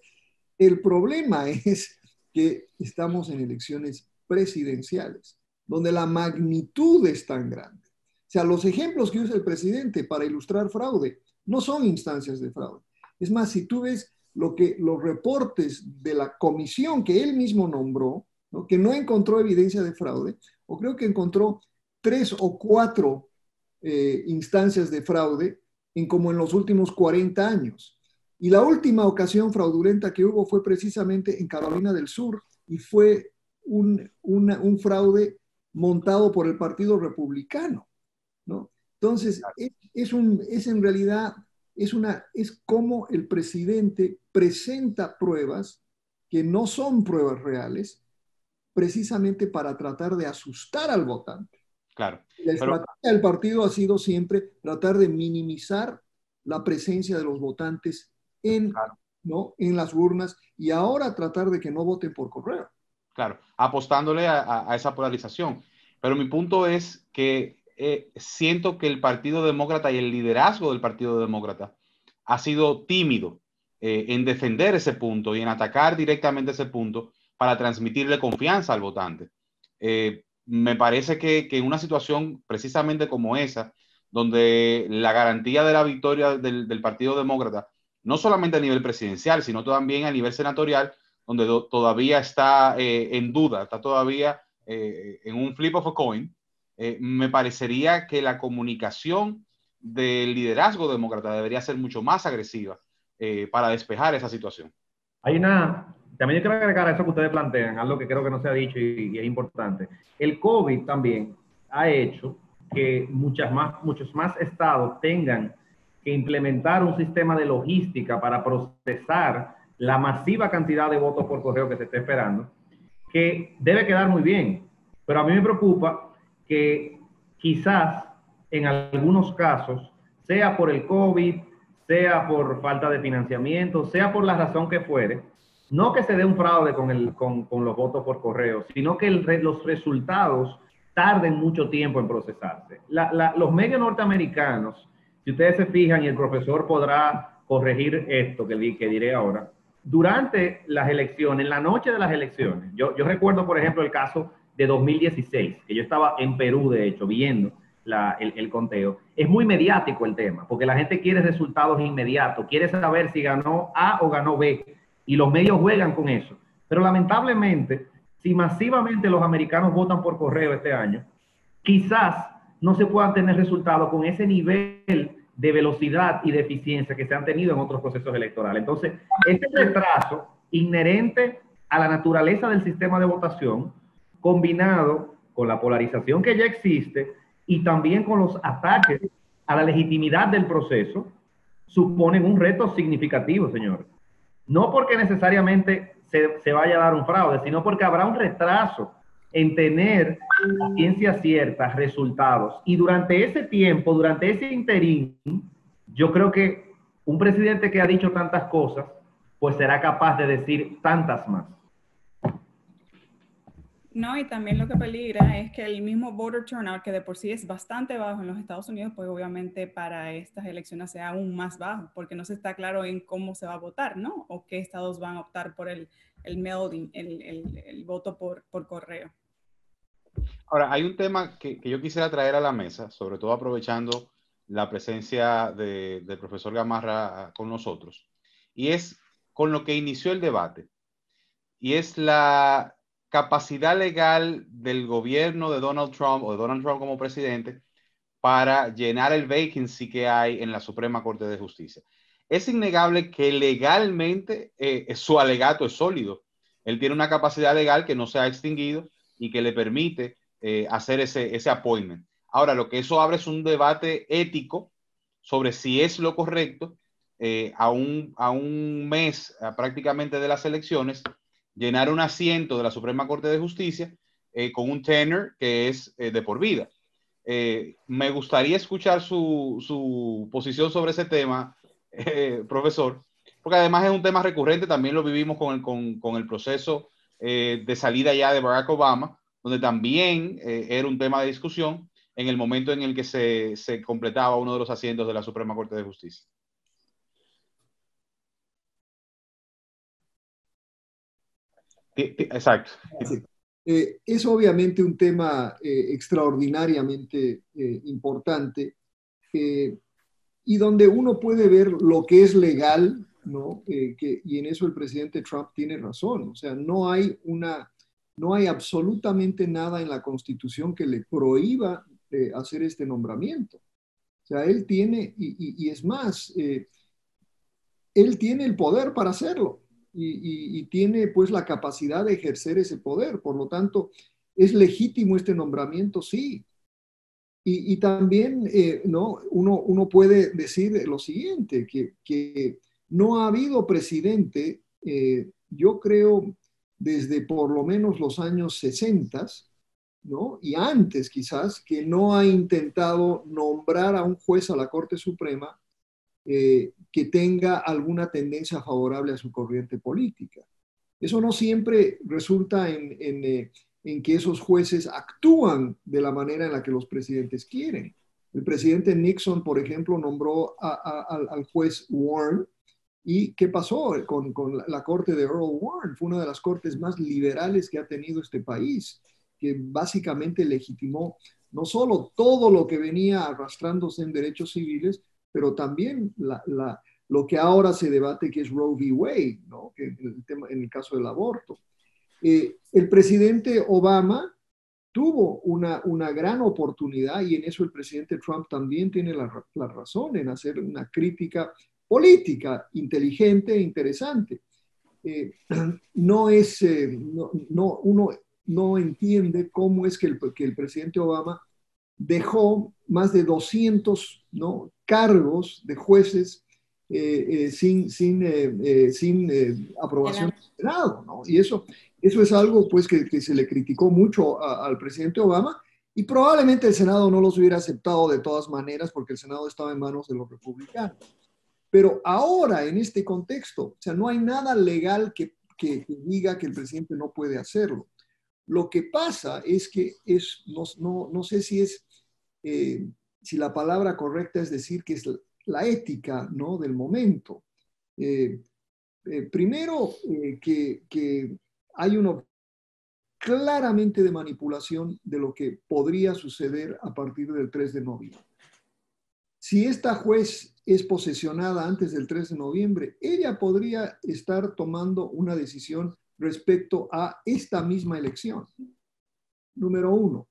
El problema es que estamos en elecciones presidenciales, donde la magnitud es tan grande. O sea, los ejemplos que usa el presidente para ilustrar fraude no son instancias de fraude. Es más, si tú ves los reportes de la comisión que él mismo nombró, ¿no?, que no encontró evidencia de fraude, o creo que encontró 3 o 4 instancias de fraude como en los últimos 40 años. Y la última ocasión fraudulenta que hubo fue precisamente en Carolina del Sur y fue un fraude montado por el Partido Republicano, ¿no? Entonces, es en realidad, es como el presidente presenta pruebas que no son pruebas reales, precisamente para tratar de asustar al votante. Claro. La estrategia del partido ha sido siempre tratar de minimizar la presencia de los votantes ¿no? en las urnas y ahora tratar de que no voten por correo. Claro, apostándole a esa polarización. Pero mi punto es que siento que el Partido Demócrata y el liderazgo del Partido Demócrata ha sido tímido en defender ese punto y en atacar directamente ese punto para transmitirle confianza al votante. Me parece que en una situación precisamente como esa, donde la garantía de la victoria del Partido Demócrata, no solamente a nivel presidencial, sino también a nivel senatorial, donde todavía está en duda, está todavía en un flip of a coin, me parecería que la comunicación del liderazgo demócrata debería ser mucho más agresiva para despejar esa situación. También yo quiero agregar a eso que ustedes plantean, algo que creo que no se ha dicho y es importante. El COVID también ha hecho que muchos más estados tengan que implementar un sistema de logística para procesar la masiva cantidad de votos por correo que se está esperando, que debe quedar muy bien. Pero a mí me preocupa que quizás en algunos casos, sea por el COVID, sea por falta de financiamiento, sea por la razón que fuere, no que se dé un fraude con los votos por correo, sino que los resultados tarden mucho tiempo en procesarse. Los medios norteamericanos, si ustedes se fijan, y el profesor podrá corregir esto que diré ahora, durante las elecciones, en la noche de las elecciones, yo recuerdo, por ejemplo, el caso de 2016, que yo estaba en Perú, de hecho, viendo el conteo. Es muy mediático el tema, porque la gente quiere resultados inmediatos, quiere saber si ganó A o ganó B, y los medios juegan con eso. Pero lamentablemente, si masivamente los americanos votan por correo este año, quizás no se puedan tener resultados con ese nivel de velocidad y de eficiencia que se han tenido en otros procesos electorales. Entonces, este retraso inherente a la naturaleza del sistema de votación, combinado con la polarización que ya existe y también con los ataques a la legitimidad del proceso, suponen un reto significativo, señores. No porque necesariamente se vaya a dar un fraude, sino porque habrá un retraso en tener a ciencia cierta resultados. Y durante ese tiempo, durante ese interín, yo creo que un presidente que ha dicho tantas cosas, pues será capaz de decir tantas más. No, y también lo que peligra es que el mismo voter turnout, que de por sí es bastante bajo en los Estados Unidos, pues obviamente para estas elecciones sea aún más bajo, porque no se está claro en cómo se va a votar, ¿no? O qué estados van a optar por el mailing, el voto por correo. Ahora, hay un tema que yo quisiera traer a la mesa, sobre todo aprovechando la presencia del profesor Gamarra con nosotros, y es con lo que inició el debate, y es la capacidad legal del gobierno de Donald Trump o de Donald Trump como presidente para llenar el vacancy que hay en la Suprema Corte de Justicia. Es innegable que legalmente su alegato es sólido. Él tiene una capacidad legal que no se ha extinguido y que le permite hacer ese appointment. Ahora, lo que eso abre es un debate ético sobre si es lo correcto a un mes prácticamente de las elecciones, llenar un asiento de la Suprema Corte de Justicia con un tenure que es de por vida. Me gustaría escuchar su posición sobre ese tema, profesor, porque además es un tema recurrente, también lo vivimos con el proceso de salida ya de Barack Obama, donde también era un tema de discusión en el momento en el que se completaba uno de los asientos de la Suprema Corte de Justicia. Exacto. Sí. Es obviamente un tema extraordinariamente importante y donde uno puede ver lo que es legal, ¿no? Y en eso el presidente Trump tiene razón. O sea, no hay absolutamente nada en la Constitución que le prohíba hacer este nombramiento. O sea, él tiene, y es más, él tiene el poder para hacerlo y tiene pues la capacidad de ejercer ese poder. Por lo tanto, ¿es legítimo este nombramiento? Sí. Y también ¿no? uno puede decir lo siguiente, que no ha habido presidente, yo creo, desde por lo menos los años 60, ¿no? Y antes quizás, que no ha intentado nombrar a un juez a la Corte Suprema que tenga alguna tendencia favorable a su corriente política. Eso no siempre resulta en que esos jueces actúan de la manera en la que los presidentes quieren. El presidente Nixon, por ejemplo, nombró al juez Warren. ¿Y qué pasó con la corte de Earl Warren? Fue una de las cortes más liberales que ha tenido este país, que básicamente legitimó no solo todo lo que venía arrastrándose en derechos civiles, pero también lo que ahora se debate, que es Roe v. Wade, ¿no? Que en el caso del aborto. El presidente Obama tuvo una gran oportunidad, y en eso el presidente Trump también tiene la razón en hacer una crítica política inteligente e interesante. Uno no entiende cómo es que el presidente Obama dejó más de 200, ¿no?, cargos de jueces sin aprobación del Senado, ¿no? Y eso es algo pues que se le criticó mucho al presidente Obama, y probablemente el Senado no los hubiera aceptado de todas maneras porque el Senado estaba en manos de los republicanos. Pero ahora, en este contexto, o sea, no hay nada legal que diga que el presidente no puede hacerlo. Lo que pasa es que no sé si la palabra correcta es decir que es la ética, ¿no?, del momento. Primero, que hay una claramente de manipulación de lo que podría suceder a partir del 3 de noviembre. Si esta juez es posesionada antes del 3 de noviembre, ella podría estar tomando una decisión respecto a esta misma elección. Número uno.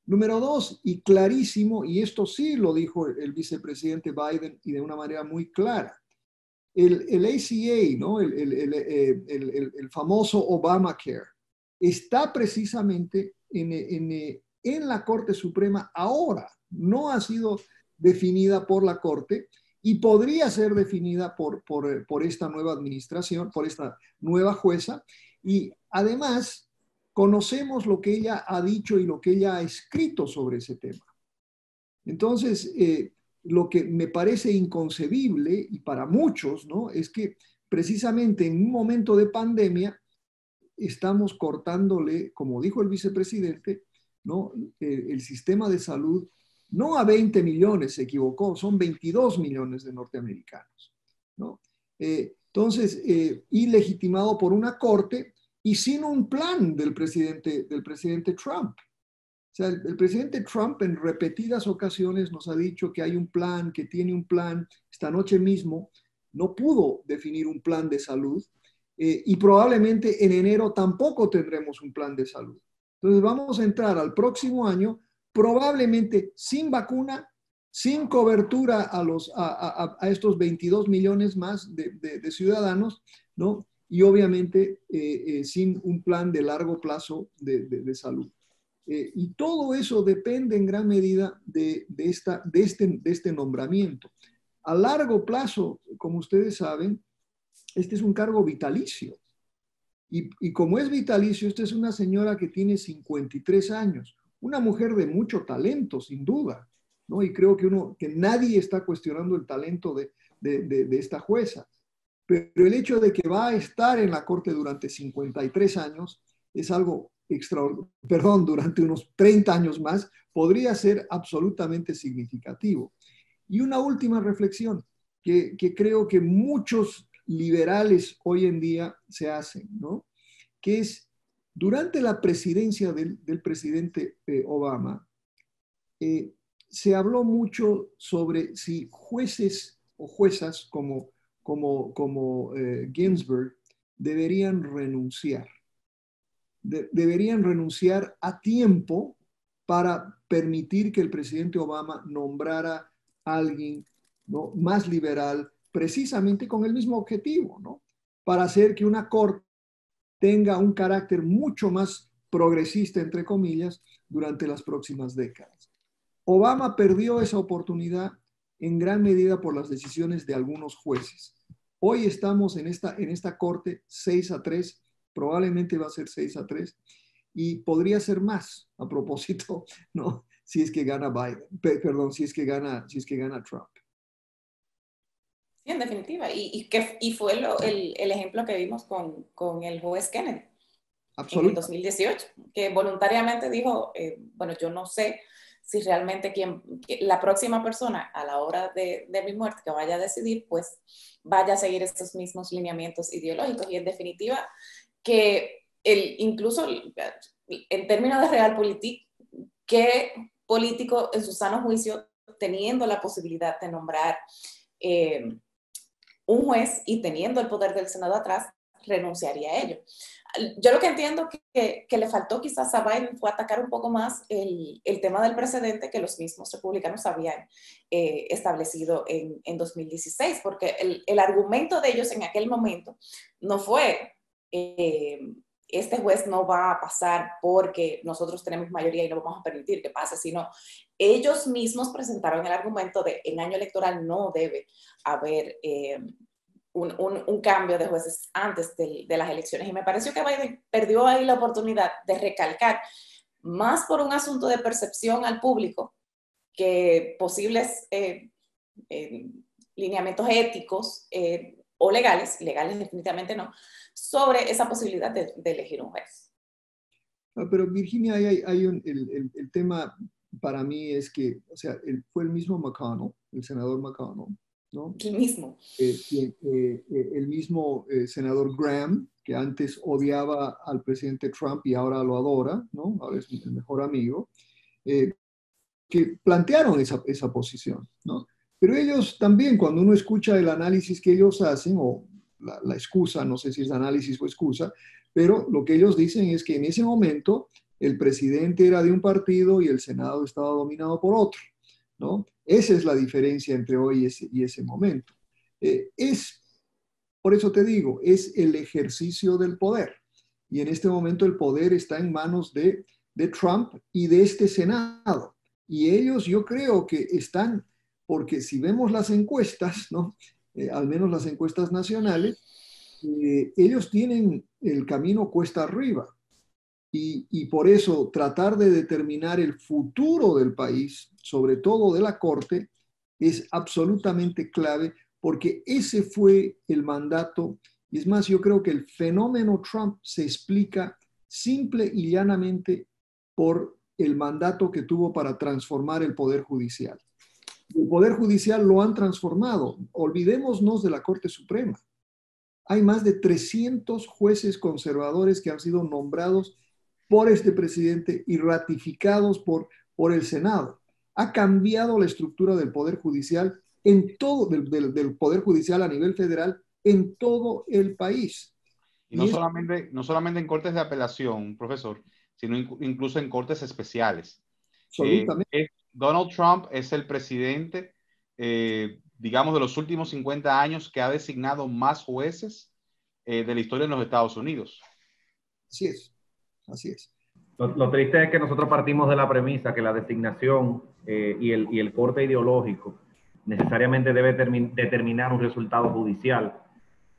Número dos, y clarísimo, y esto sí lo dijo el vicepresidente Biden y de una manera muy clara, el ACA, ¿no?, el famoso Obamacare, está precisamente en la Corte Suprema ahora. No ha sido definida por la Corte y podría ser definida por esta nueva administración, por esta nueva jueza. Y además, conocemos lo que ella ha dicho y lo que ella ha escrito sobre ese tema. Entonces, lo que me parece inconcebible, y para muchos, ¿no?, es que precisamente en un momento de pandemia estamos cortándole, como dijo el vicepresidente, ¿no?, el sistema de salud, no a 20 millones, se equivocó, son 22 millones de norteamericanos, ¿no? Entonces, y legitimado por una corte y sin un plan del presidente Trump. O sea, el presidente Trump en repetidas ocasiones nos ha dicho que hay un plan, que tiene un plan. Esta noche mismo no pudo definir un plan de salud y probablemente en enero tampoco tendremos un plan de salud. Entonces vamos a entrar al próximo año probablemente sin vacuna, sin cobertura a estos 22 millones más de ciudadanos, ¿no? Y obviamente sin un plan de largo plazo de salud. Y todo eso depende en gran medida de este nombramiento. A largo plazo, como ustedes saben, este es un cargo vitalicio. Y como es vitalicio, esta es una señora que tiene 53 años, una mujer de mucho talento, sin duda, ¿no? Y creo que nadie está cuestionando el talento de esta jueza. Pero el hecho de que va a estar en la Corte durante 53 años es algo extraordinario, durante unos 30 años más, podría ser absolutamente significativo. Y una última reflexión que creo que muchos liberales hoy en día se hacen, ¿no?, que es, durante la presidencia del presidente Obama, se habló mucho sobre si jueces o juezas como Ginsburg deberían renunciar. Deberían renunciar a tiempo para permitir que el presidente Obama nombrara a alguien, ¿no?, más liberal, precisamente con el mismo objetivo, ¿no? Para hacer que una corte tenga un carácter mucho más progresista, entre comillas, durante las próximas décadas. Obama perdió esa oportunidad en gran medida por las decisiones de algunos jueces. Hoy estamos en esta corte 6-3, probablemente va a ser 6-3, y podría ser más, a propósito, ¿no? Si es que gana Biden, perdón, si es que gana Trump. Sí, en definitiva, y fue el ejemplo que vimos con el juez Kennedy en el 2018, que voluntariamente dijo, bueno, yo no sé si realmente la próxima persona a la hora de mi muerte que vaya a decidir, pues vaya a seguir estos mismos lineamientos ideológicos. Y en definitiva, que incluso en términos de realpolitik, ¿qué político en su sano juicio, teniendo la posibilidad de nombrar un juez y teniendo el poder del Senado atrás, renunciaría a ello? Yo lo que entiendo que le faltó quizás a Biden fue atacar un poco más el tema del precedente que los mismos republicanos habían establecido en 2016, porque el argumento de ellos en aquel momento no fue este juez no va a pasar porque nosotros tenemos mayoría y no vamos a permitir que pase, sino ellos mismos presentaron el argumento de en año electoral no debe haber un cambio de jueces antes de las elecciones. Y me pareció que Biden perdió ahí la oportunidad de recalcar, más por un asunto de percepción al público, que posibles lineamientos éticos o legales definitivamente no, sobre esa posibilidad de elegir un juez. Pero Virginia, el tema para mí es que, o sea, fue el mismo McConnell, el senador McConnell, ¿no? El mismo. El mismo senador Graham, que antes odiaba al presidente Trump y ahora lo adora, ¿no? Ahora es el mejor amigo, que plantearon esa posición, ¿no? Pero ellos también, cuando uno escucha el análisis que ellos hacen, o la excusa, no sé si es análisis o excusa, pero lo que ellos dicen es que en ese momento el presidente era de un partido y el Senado estaba dominado por otro, ¿no? Esa es la diferencia entre hoy y ese momento. Por eso te digo, es el ejercicio del poder. Y en este momento el poder está en manos de Trump y de este Senado. Y ellos, yo creo que están, porque si vemos las encuestas, ¿no? Al menos las encuestas nacionales, ellos tienen el camino cuesta arriba. Y por eso tratar de determinar el futuro del país, sobre todo de la Corte, es absolutamente clave, porque ese fue el mandato. Y es más, yo creo que el fenómeno Trump se explica simple y llanamente por el mandato que tuvo para transformar el Poder Judicial. El Poder Judicial lo han transformado. Olvidémonos de la Corte Suprema. Hay más de 300 jueces conservadores que han sido nombrados por este presidente y ratificados por el Senado. Ha cambiado la estructura del Poder Judicial en todo, del Poder Judicial a nivel federal en todo el país. Y no solamente en cortes de apelación, profesor, sino incluso en cortes especiales. Absolutamente. Donald Trump es el presidente, digamos, de los últimos 50 años que ha designado más jueces de la historia en los Estados Unidos. Así es. Así es. Lo triste es que nosotros partimos de la premisa que la designación y el corte ideológico necesariamente debe determinar un resultado judicial.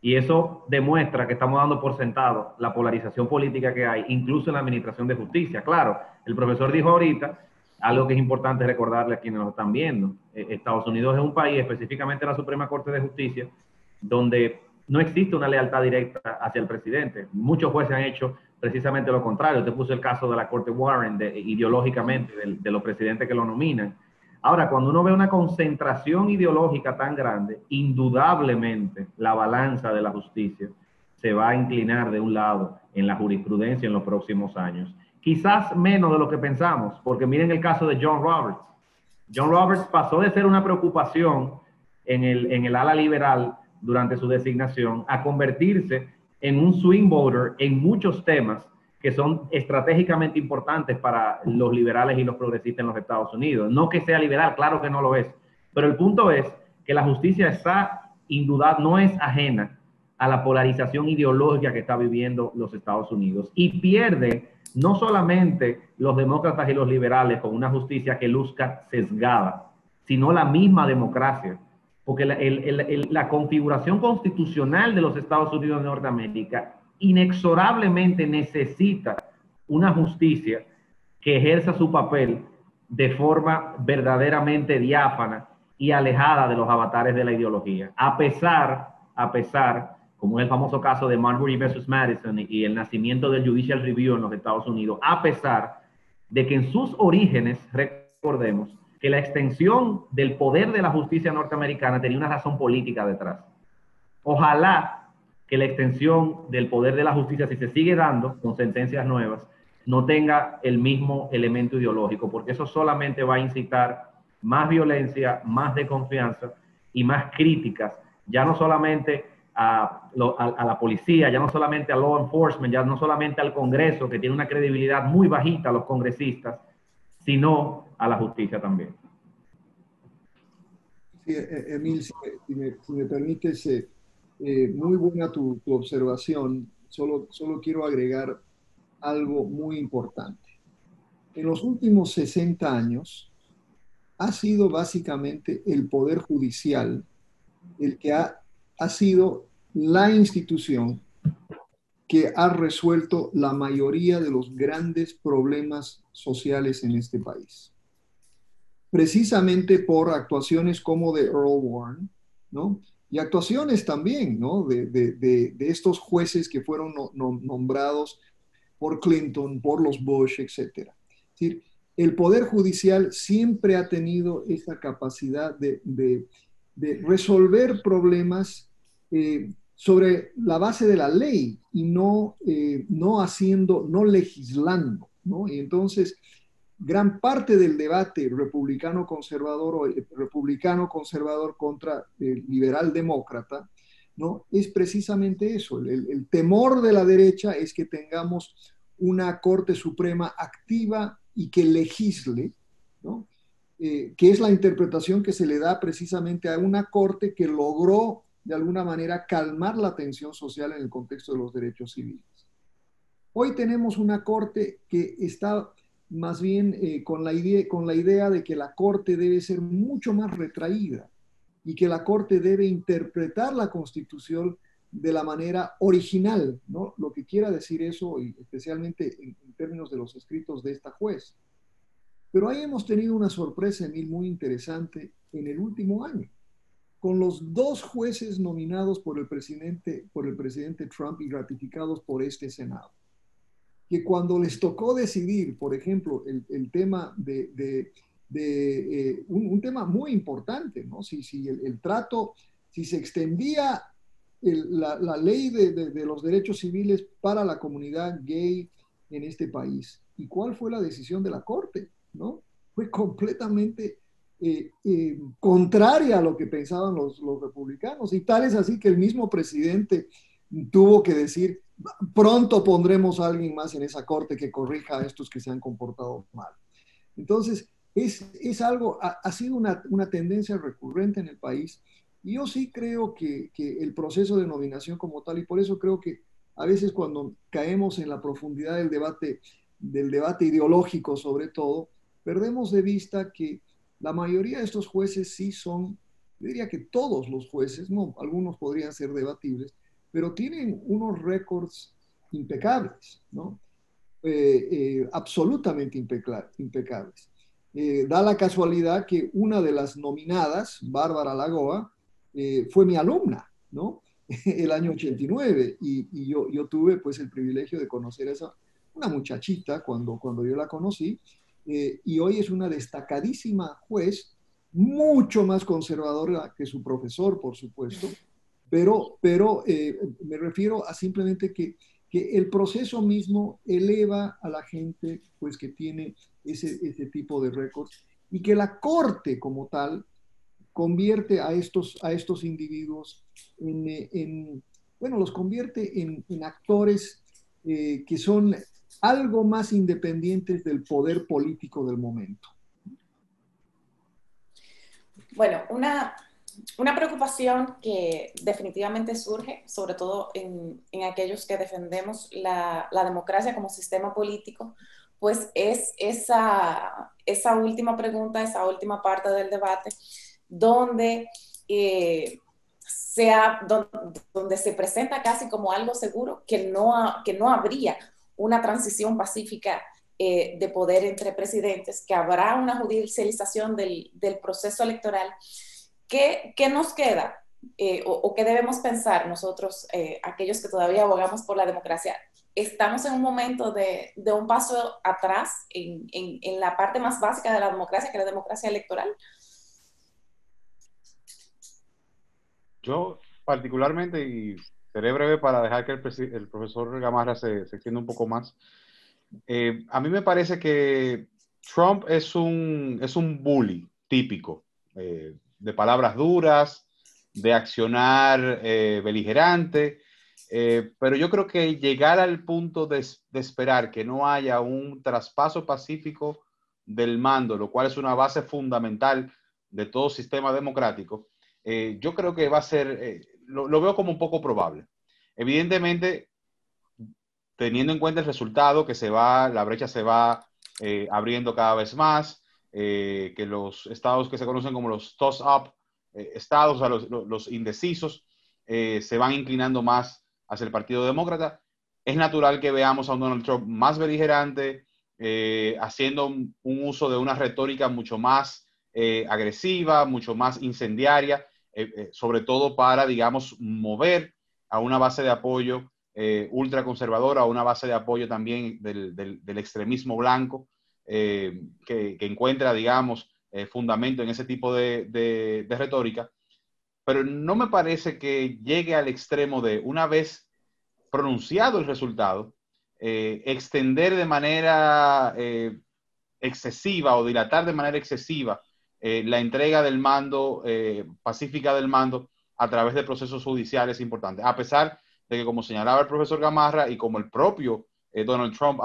Y eso demuestra que estamos dando por sentado la polarización política que hay, incluso en la administración de justicia. Claro, el profesor dijo ahorita algo que es importante recordarle a quienes nos están viendo. Estados Unidos es un país, específicamente la Suprema Corte de Justicia, donde no existe una lealtad directa hacia el presidente. Muchos jueces han hecho precisamente lo contrario. Te puso el caso de la Corte Warren, ideológicamente, de los presidentes que lo nominan. Ahora, cuando uno ve una concentración ideológica tan grande, indudablemente la balanza de la justicia se va a inclinar de un lado en la jurisprudencia en los próximos años. Quizás menos de lo que pensamos, porque miren el caso de John Roberts. John Roberts pasó de ser una preocupación en el ala liberal durante su designación a convertirse en un swing voter en muchos temas que son estratégicamente importantes para los liberales y los progresistas en los Estados Unidos. No que sea liberal, claro que no lo es, pero el punto es que la justicia está no es ajena a la polarización ideológica que está viviendo los Estados Unidos. Y pierden no solamente los demócratas y los liberales con una justicia que luzca sesgada, sino la misma democracia. Porque la configuración constitucional de los Estados Unidos de Norteamérica inexorablemente necesita una justicia que ejerza su papel de forma verdaderamente diáfana y alejada de los avatares de la ideología. A pesar, como es el famoso caso de Marbury versus Madison y el nacimiento del Judicial Review en los Estados Unidos, a pesar de que en sus orígenes, recordemos, que la extensión del poder de la justicia norteamericana tenía una razón política detrás. Ojalá que la extensión del poder de la justicia, si se sigue dando con sentencias nuevas, no tenga el mismo elemento ideológico, porque eso solamente va a incitar más violencia, más desconfianza y más críticas, ya no solamente a la policía, ya no solamente a law enforcement, ya no solamente al Congreso, que tiene una credibilidad muy bajita a los congresistas, sino a la justicia también. Sí, Emil, si me permites, muy buena tu observación. Solo quiero agregar algo muy importante. En los últimos 60 años ha sido básicamente el Poder Judicial el que ha sido la institución que ha resuelto la mayoría de los grandes problemas sociales en este país. Precisamente por actuaciones como de Earl Warren, ¿no? Y actuaciones también, ¿no? de estos jueces que fueron nombrados por Clinton, por los Bush, etc. Es decir, el Poder Judicial siempre ha tenido esa capacidad de resolver problemas sobre la base de la ley y no legislando, ¿no? Y entonces, gran parte del debate republicano-conservador o republicano-conservador contra el liberal-demócrata, ¿no? Es precisamente eso. El temor de la derecha es que tengamos una Corte Suprema activa y que legisle, ¿no? Que es la interpretación que se le da precisamente a una Corte que logró de alguna manera calmar la tensión social en el contexto de los derechos civiles. Hoy tenemos una Corte que está más bien con la idea de que la Corte debe ser mucho más retraída y que la Corte debe interpretar la Constitución de la manera original, ¿no? Lo que quiera decir eso, y especialmente en términos de los escritos de esta juez. Pero ahí hemos tenido una sorpresa, Emil, muy interesante en el último año, con los 2 jueces nominados por el presidente Trump y ratificados por este Senado, que cuando les tocó decidir, por ejemplo, el tema un tema muy importante, ¿no? Si el trato, si se extendía la ley de los derechos civiles para la comunidad gay en este país. ¿Y cuál fue la decisión de la Corte? ¿No? Fue completamente contraria a lo que pensaban los republicanos. Y tal es así que el mismo presidente tuvo que decir, pronto pondremos a alguien más en esa Corte que corrija a estos que se han comportado mal. Entonces, es algo, ha sido una tendencia recurrente en el país. Y yo sí creo que el proceso de nominación como tal, y por eso creo que a veces cuando caemos en la profundidad del debate ideológico sobre todo, perdemos de vista que la mayoría de estos jueces sí son, yo diría que todos los jueces, no, algunos podrían ser debatibles, pero tienen unos récords impecables, ¿no? Absolutamente impecables. Da la casualidad que una de las nominadas, Bárbara Lagoa, fue mi alumna, ¿no? El año 89, y yo tuve pues el privilegio de conocer a una muchachita cuando yo la conocí, y hoy es una destacadísima juez, mucho más conservadora que su profesor, por supuesto, pero me refiero a simplemente que el proceso mismo eleva a la gente pues que tiene ese tipo de récords, y que la Corte como tal convierte a estos individuos los convierte en actores que son algo más independientes del poder político del momento. Bueno, una preocupación que definitivamente surge, sobre todo en aquellos que defendemos la democracia como sistema político, pues es esa última pregunta, esa última parte del debate, donde, donde se presenta casi como algo seguro que no habría una transición pacífica de poder entre presidentes, que habrá una judicialización del proceso electoral. ¿Qué nos queda o qué debemos pensar nosotros, aquellos que todavía abogamos por la democracia? Estamos en un momento de un paso atrás en la parte más básica de la democracia, que es la democracia electoral. Yo particularmente, y seré breve para dejar que el profesor Gamarra se extienda un poco más, a mí me parece que Trump es un bully típico, de palabras duras, de accionar beligerante, pero yo creo que llegar al punto de esperar que no haya un traspaso pacífico del mando, lo cual es una base fundamental de todo sistema democrático, yo creo que va a ser, lo veo como un poco probable. Evidentemente, teniendo en cuenta el resultado que la brecha se va abriendo cada vez más, que los estados que se conocen como los toss-up estados, o sea, los indecisos, se van inclinando más hacia el Partido Demócrata. Es natural que veamos a un Donald Trump más beligerante, haciendo un uso de una retórica mucho más agresiva, mucho más incendiaria, sobre todo para, digamos, mover a una base de apoyo ultraconservadora, una base de apoyo también del extremismo blanco, que encuentra, digamos, fundamento en ese tipo de retórica, pero no me parece que llegue al extremo de, una vez pronunciado el resultado, extender de manera excesiva o dilatar de manera excesiva la entrega del mando, pacífica del mando, a través de procesos judiciales importantes, a pesar de que, como señalaba el profesor Gamarra, y como el propio Donald Trump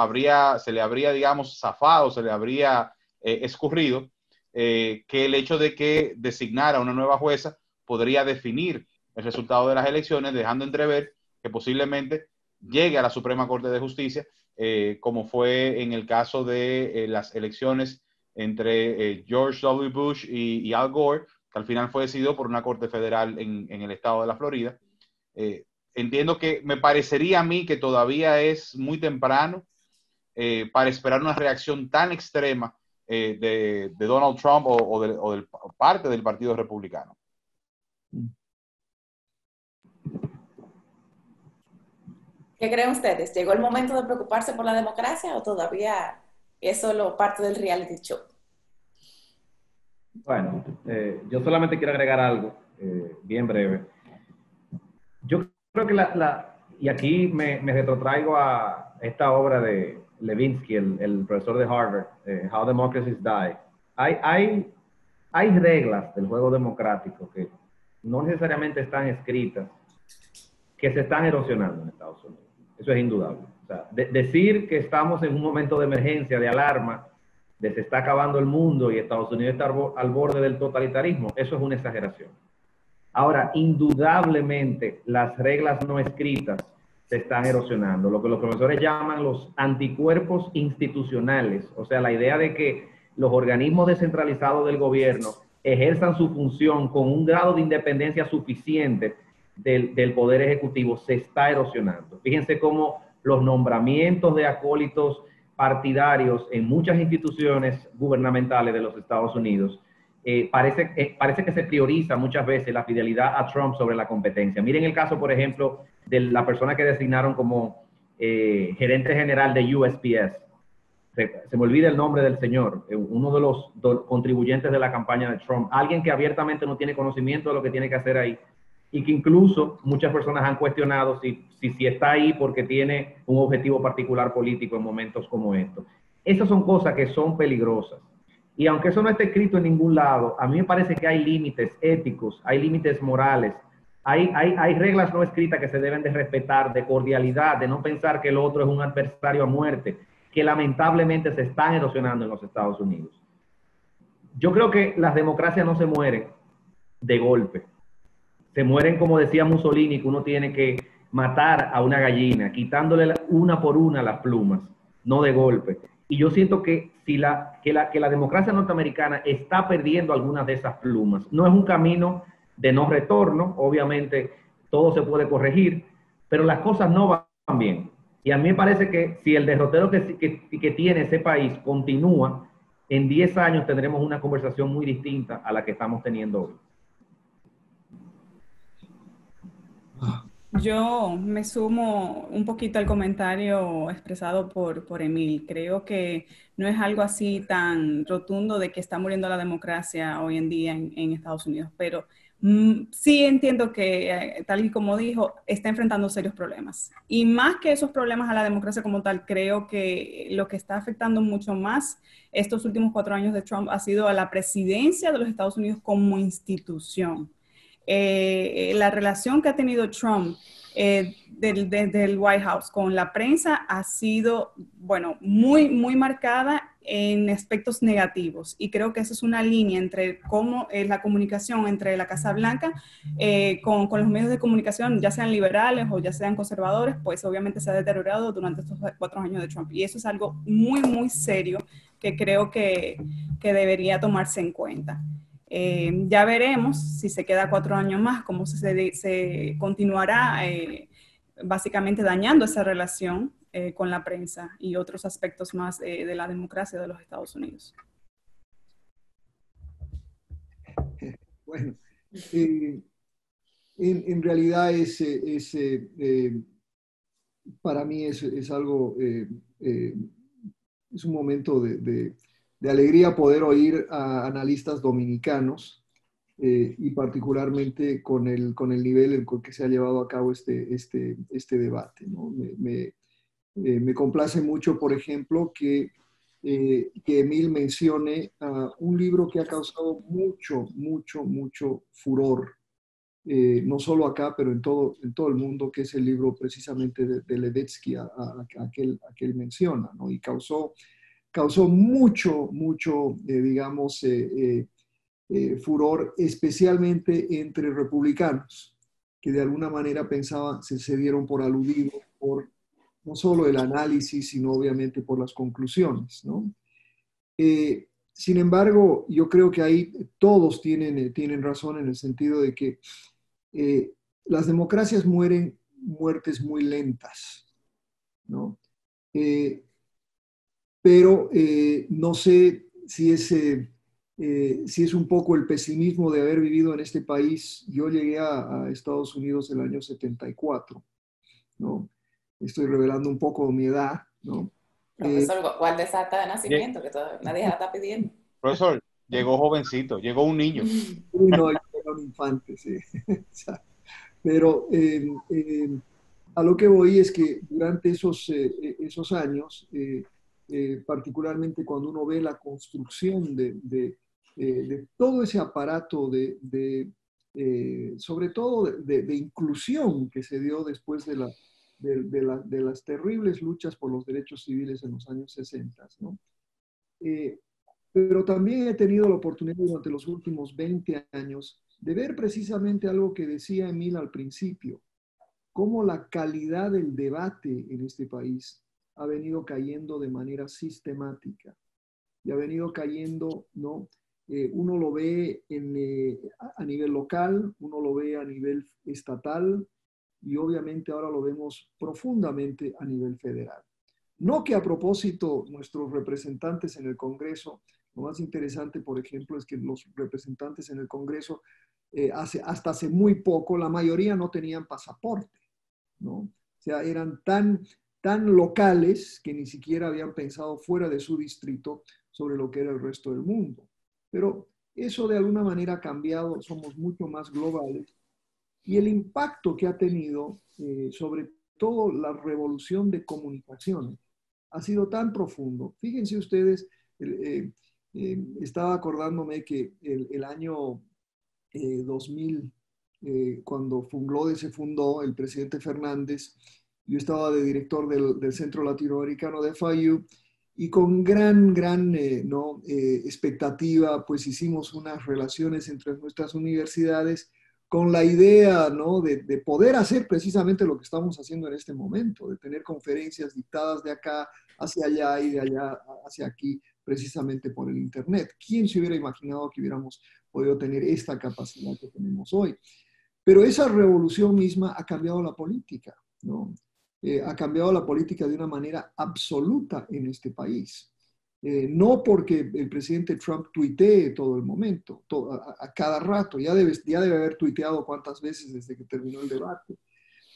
se le habría, digamos, zafado, se le habría escurrido, que el hecho de que designara una nueva jueza podría definir el resultado de las elecciones, dejando entrever que posiblemente llegue a la Suprema Corte de Justicia, como fue en el caso de las elecciones entre George W. Bush y Al Gore, que al final fue decidido por una corte federal en el estado de la Florida. Entiendo que me parecería a mí que todavía es muy temprano para esperar una reacción tan extrema de Donald Trump o de parte del Partido Republicano. ¿Qué creen ustedes? ¿Llegó el momento de preocuparse por la democracia o todavía es solo parte del reality show? Bueno, yo solamente quiero agregar algo, bien breve. Yo creo que y aquí me retrotraigo a esta obra de Levinsky, el profesor de Harvard, How Democracies Die. Hay reglas del juego democrático que no necesariamente están escritas, que se están erosionando en Estados Unidos. Eso es indudable. O sea, decir que estamos en un momento de emergencia, de alarma, de se está acabando el mundo y Estados Unidos está al borde del totalitarismo, eso es una exageración. Ahora, indudablemente, las reglas no escritas se están erosionando. Lo que los profesores llaman los anticuerpos institucionales, o sea, la idea de que los organismos descentralizados del gobierno ejerzan su función con un grado de independencia suficiente del Poder Ejecutivo, se está erosionando. Fíjense cómo los nombramientos de acólitos partidarios en muchas instituciones gubernamentales de los Estados Unidos, parece que se prioriza muchas veces la fidelidad a Trump sobre la competencia. Miren el caso, por ejemplo, de la persona que designaron como gerente general de USPS. Se me olvida el nombre del señor, uno de los contribuyentes de la campaña de Trump, alguien que abiertamente no tiene conocimiento de lo que tiene que hacer ahí, y que incluso muchas personas han cuestionado si está ahí porque tiene un objetivo particular político en momentos como estos. Esas son cosas que son peligrosas. Y aunque eso no esté escrito en ningún lado, a mí me parece que hay límites éticos, hay límites morales, hay reglas no escritas que se deben de respetar, de cordialidad, de no pensar que el otro es un adversario a muerte, que lamentablemente se están erosionando en los Estados Unidos. Yo creo que las democracias no se mueren, de golpe. Se mueren, como decía Mussolini, que uno tiene que matar a una gallina, quitándole una por una las plumas, no de golpe. Y yo siento que la democracia norteamericana está perdiendo algunas de esas plumas. No es un camino de no retorno, obviamente todo se puede corregir, pero las cosas no van bien. Y a mí me parece que si el derrotero que tiene ese país continúa, en 10 años tendremos una conversación muy distinta a la que estamos teniendo hoy. Yo me sumo un poquito al comentario expresado por Emil. Creo que no es algo así tan rotundo de que está muriendo la democracia hoy en día en Estados Unidos, pero sí entiendo que, tal y como dijo, está enfrentando serios problemas. Y más que esos problemas a la democracia como tal, creo que lo que está afectando mucho más estos últimos 4 años de Trump ha sido a la presidencia de los Estados Unidos como institución. La relación que ha tenido Trump desde el White House con la prensa ha sido, bueno, muy, muy marcada en aspectos negativos. Y creo que esa es una línea entre cómo la comunicación entre la Casa Blanca con los medios de comunicación, ya sean liberales o ya sean conservadores, pues obviamente se ha deteriorado durante estos 4 años de Trump. Y eso es algo muy, muy serio que creo que debería tomarse en cuenta. Ya veremos si se queda 4 años más, cómo se continuará básicamente dañando esa relación con la prensa y otros aspectos más de la democracia de los Estados Unidos. Bueno, en realidad para mí es algo, es un momento de alegría poder oír a analistas dominicanos y particularmente con el nivel en que se ha llevado a cabo este debate, ¿no? Me complace mucho, por ejemplo, que Emil mencione un libro que ha causado mucho furor, no solo acá, pero en todo el mundo, que es el libro precisamente de Levitsky, aquel que él menciona, ¿no? Y causó mucho, digamos, furor, especialmente entre republicanos, que de alguna manera pensaban, se dieron por aludidos por no solo el análisis, sino obviamente por las conclusiones, ¿no? Sin embargo, yo creo que ahí todos tienen razón en el sentido de que las democracias mueren muertes muy lentas, ¿no? Pero no sé si es un poco el pesimismo de haber vivido en este país. Yo llegué a Estados Unidos en el año 74, ¿no? Estoy revelando un poco mi edad, ¿no? Profesor, guarde esa acta de nacimiento, que nadie la está pidiendo. Profesor, llegó jovencito, llegó un niño. No, yo era un infante, sí. Pero a lo que voy es que durante esos años, particularmente cuando uno ve la construcción de todo ese aparato sobre todo de inclusión que se dio después de las terribles luchas por los derechos civiles en los años 60, ¿no? Pero también he tenido la oportunidad durante los últimos 20 años de ver precisamente algo que decía Emil al principio, cómo la calidad del debate en este país ha venido cayendo de manera sistemática y ha venido cayendo, ¿no? Uno lo ve a nivel local, uno lo ve a nivel estatal y obviamente ahora lo vemos profundamente a nivel federal. No que a propósito nuestros representantes en el Congreso, lo más interesante, por ejemplo, es que los representantes en el Congreso hasta hace muy poco, la mayoría no tenían pasaporte, ¿no? O sea, eran tan locales que ni siquiera habían pensado fuera de su distrito sobre lo que era el resto del mundo. Pero eso de alguna manera ha cambiado, somos mucho más globales. Y el impacto que ha tenido, sobre todo la revolución de comunicaciones, ha sido tan profundo. Fíjense ustedes, estaba acordándome que el año 2000, cuando Funglode se fundó, el presidente Fernández, yo estaba de director del Centro Latinoamericano de FIU, y con gran expectativa, pues hicimos unas relaciones entre nuestras universidades con la idea, ¿no?, de poder hacer precisamente lo que estamos haciendo en este momento, de tener conferencias dictadas de acá hacia allá y de allá hacia aquí, precisamente por el Internet. ¿Quién se hubiera imaginado que hubiéramos podido tener esta capacidad que tenemos hoy? Pero esa revolución misma ha cambiado la política, ¿no? Ha cambiado la política de una manera absoluta en este país. No porque el presidente Trump tuitee todo el momento, a cada rato, ya debe haber tuiteado cuántas veces desde que terminó el debate,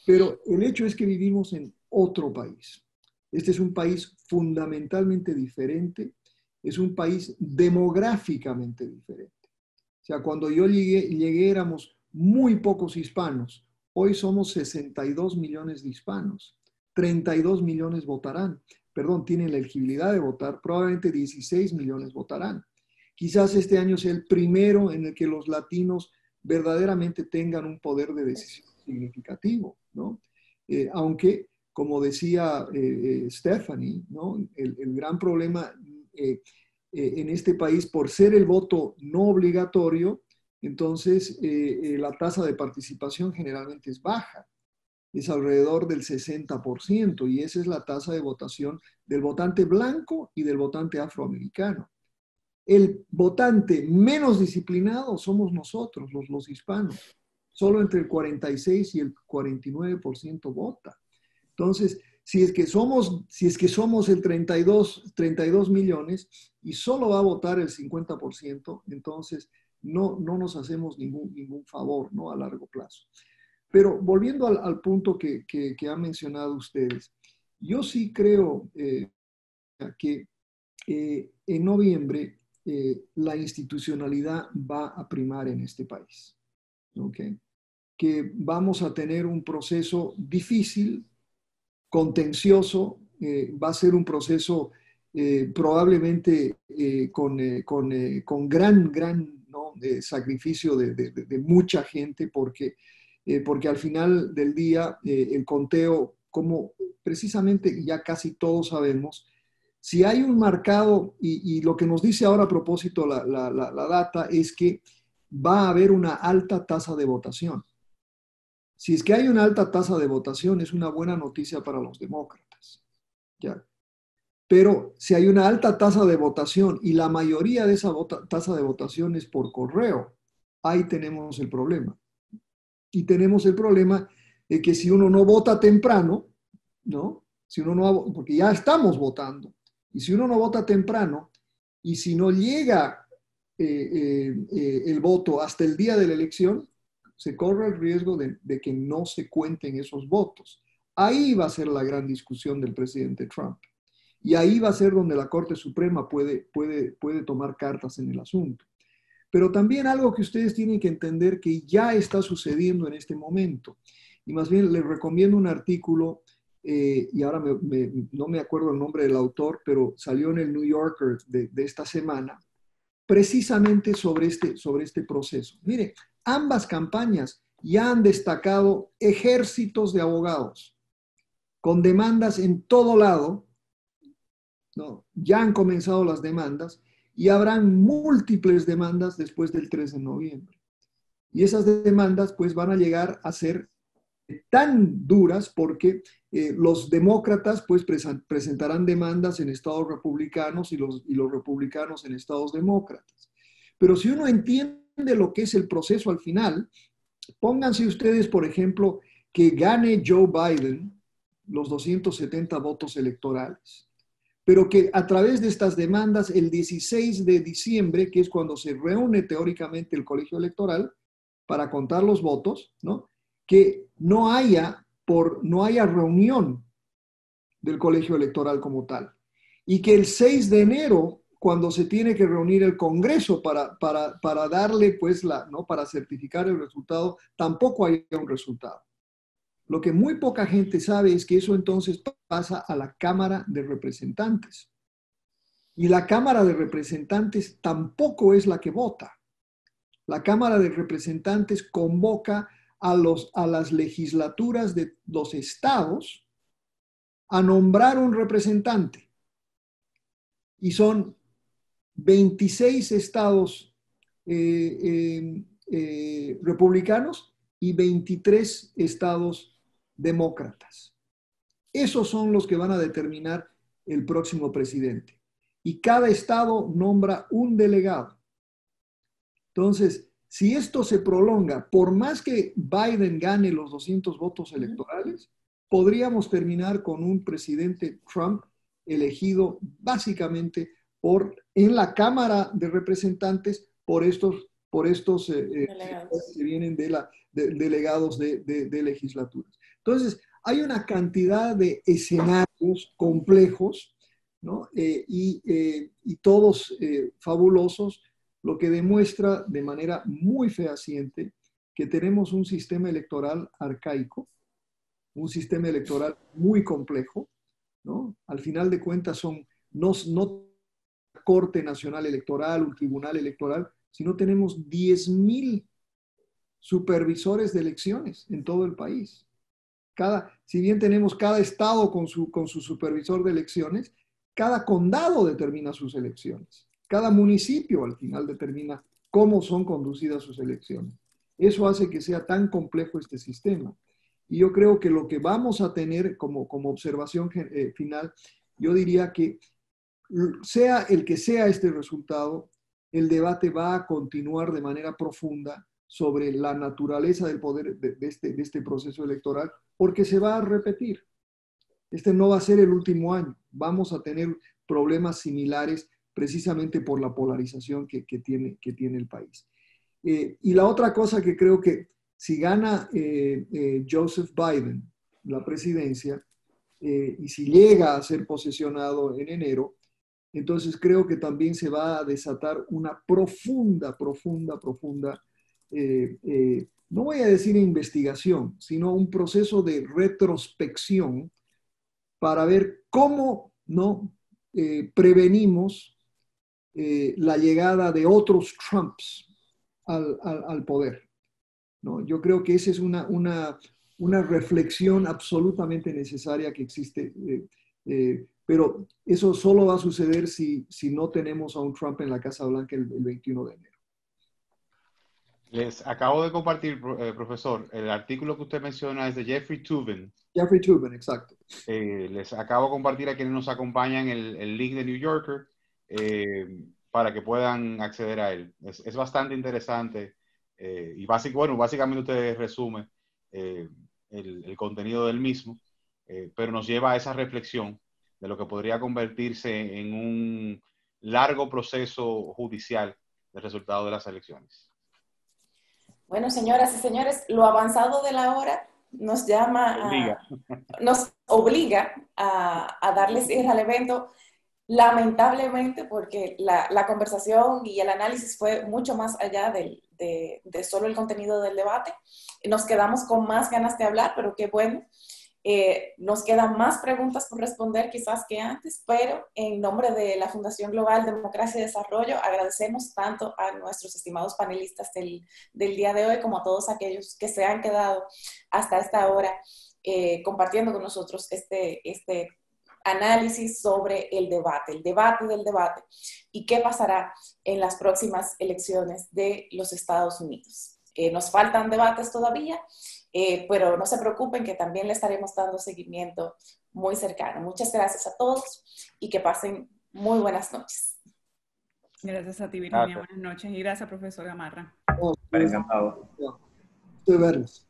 pero el hecho es que vivimos en otro país. Este es un país fundamentalmente diferente, es un país demográficamente diferente. O sea, cuando yo llegué éramos muy pocos hispanos, hoy somos 62 millones de hispanos, 32 millones votarán. Perdón, tienen la elegibilidad de votar, probablemente 16 millones votarán. Quizás este año sea el primero en el que los latinos verdaderamente tengan un poder de decisión significativo, ¿no? Aunque, como decía Stephanie, ¿no?, el gran problema en este país, por ser el voto no obligatorio, entonces la tasa de participación generalmente es baja. Es alrededor del 60%, y esa es la tasa de votación del votante blanco y del votante afroamericano. El votante menos disciplinado somos nosotros, los hispanos. Solo entre el 46 y el 49% vota. Entonces, si es que somos el 32 millones y solo va a votar el 50%, entonces no nos hacemos ningún favor, ¿no?, a largo plazo. Pero volviendo al punto que han mencionado ustedes, yo sí creo que en noviembre la institucionalidad va a primar en este país, ¿ok? Que vamos a tener un proceso difícil, contencioso, va a ser un proceso probablemente con gran ¿no?, sacrificio de mucha gente, porque al final del día el conteo, como precisamente ya casi todos sabemos, si hay un marcado, y lo que nos dice ahora a propósito la data, es que va a haber una alta tasa de votación. Si es que hay una alta tasa de votación, es una buena noticia para los demócratas, ¿ya? Pero si hay una alta tasa de votación y la mayoría de esa tasa de votación es por correo, ahí tenemos el problema. Y tenemos el problema de que si uno no vota temprano, ¿no? Si uno no, porque ya estamos votando, y si uno no vota temprano, y si no llega el voto hasta el día de la elección, se corre el riesgo de que no se cuenten esos votos. Ahí va a ser la gran discusión del presidente Trump. Y ahí va a ser donde la Corte Suprema puede tomar cartas en el asunto. Pero también algo que ustedes tienen que entender que ya está sucediendo en este momento. Y más bien les recomiendo un artículo, y ahora no me acuerdo el nombre del autor, pero salió en el New Yorker de esta semana, precisamente sobre este proceso. Mire, ambas campañas ya han destacado ejércitos de abogados con demandas en todo lado, ¿no? Ya han comenzado las demandas y habrán múltiples demandas después del 3 de noviembre. Y esas demandas pues van a llegar a ser tan duras porque los demócratas pues presentarán demandas en estados republicanos y los republicanos en estados demócratas. Pero si uno entiende lo que es el proceso al final, pónganse ustedes, por ejemplo, que gane Joe Biden los 270 votos electorales, pero que a través de estas demandas, el 16 de diciembre, que es cuando se reúne teóricamente el colegio electoral para contar los votos, ¿no?, que no haya reunión del colegio electoral como tal. Y que el 6 de enero, cuando se tiene que reunir el Congreso para darle, pues, ¿no?, para certificar el resultado, tampoco haya un resultado. Lo que muy poca gente sabe es que eso entonces pasa a la Cámara de Representantes. Y la Cámara de Representantes tampoco es la que vota. La Cámara de Representantes convoca a las legislaturas de los estados a nombrar un representante. y son 26 estados republicanos y 23 estados demócratas. Esos son los que van a determinar el próximo presidente. Y cada estado nombra un delegado. Entonces, si esto se prolonga, por más que Biden gane los 200 votos electorales, podríamos terminar con un presidente Trump elegido básicamente en la Cámara de Representantes por estos Delegados. que vienen de delegados de legislaturas. Entonces, hay una cantidad de escenarios complejos, ¿no? Y todos fabulosos, lo que demuestra de manera muy fehaciente que tenemos un sistema electoral arcaico, un sistema electoral muy complejo, ¿no? Al final de cuentas no Corte Nacional Electoral, un tribunal electoral, sino tenemos 10,000 supervisores de elecciones en todo el país. Si bien tenemos cada estado con su supervisor de elecciones, cada condado determina sus elecciones. Cada municipio al final determina cómo son conducidas sus elecciones. Eso hace que sea tan complejo este sistema. Y yo creo que lo que vamos a tener como observación final, yo diría que sea el que sea este resultado, el debate va a continuar de manera profunda sobre la naturaleza del poder de este proceso electoral, porque se va a repetir. Este no va a ser el último año. Vamos a tener problemas similares precisamente por la polarización que tiene el país. Y la otra cosa que creo que si gana Joseph Biden la presidencia y si llega a ser posesionado en enero, entonces creo que también se va a desatar una profunda, no voy a decir investigación, sino un proceso de retrospección para ver cómo prevenimos la llegada de otros Trumps al poder, ¿no? Yo creo que esa es una reflexión absolutamente necesaria que existe, pero eso solo va a suceder si no tenemos a un Trump en la Casa Blanca el 21 de enero. Les acabo de compartir, profesor, el artículo que usted menciona es de Jeffrey Toobin. Jeffrey Toobin, exacto. Les acabo de compartir a quienes nos acompañan el link de New Yorker para que puedan acceder a él. Es bastante interesante y básicamente usted resume el contenido del mismo, pero nos lleva a esa reflexión de lo que podría convertirse en un largo proceso judicial del resultado de las elecciones. Bueno, señoras y señores, lo avanzado de la hora nos obliga a darles cierre al evento, lamentablemente, porque la conversación y el análisis fue mucho más allá de solo el contenido del debate. Nos quedamos con más ganas de hablar, pero qué bueno. Nos quedan más preguntas por responder quizás que antes, pero en nombre de la Fundación Global Democracia y Desarrollo agradecemos tanto a nuestros estimados panelistas del día de hoy como a todos aquellos que se han quedado hasta esta hora compartiendo con nosotros este análisis sobre el debate del debate y qué pasará en las próximas elecciones de los Estados Unidos. Nos faltan debates todavía, pero no se preocupen que también le estaremos dando seguimiento muy cercano. Muchas gracias a todos y que pasen muy buenas noches. Gracias a ti, Virginia. Buenas noches y gracias, profesor Gamarra. Encantado. Estoy verlos.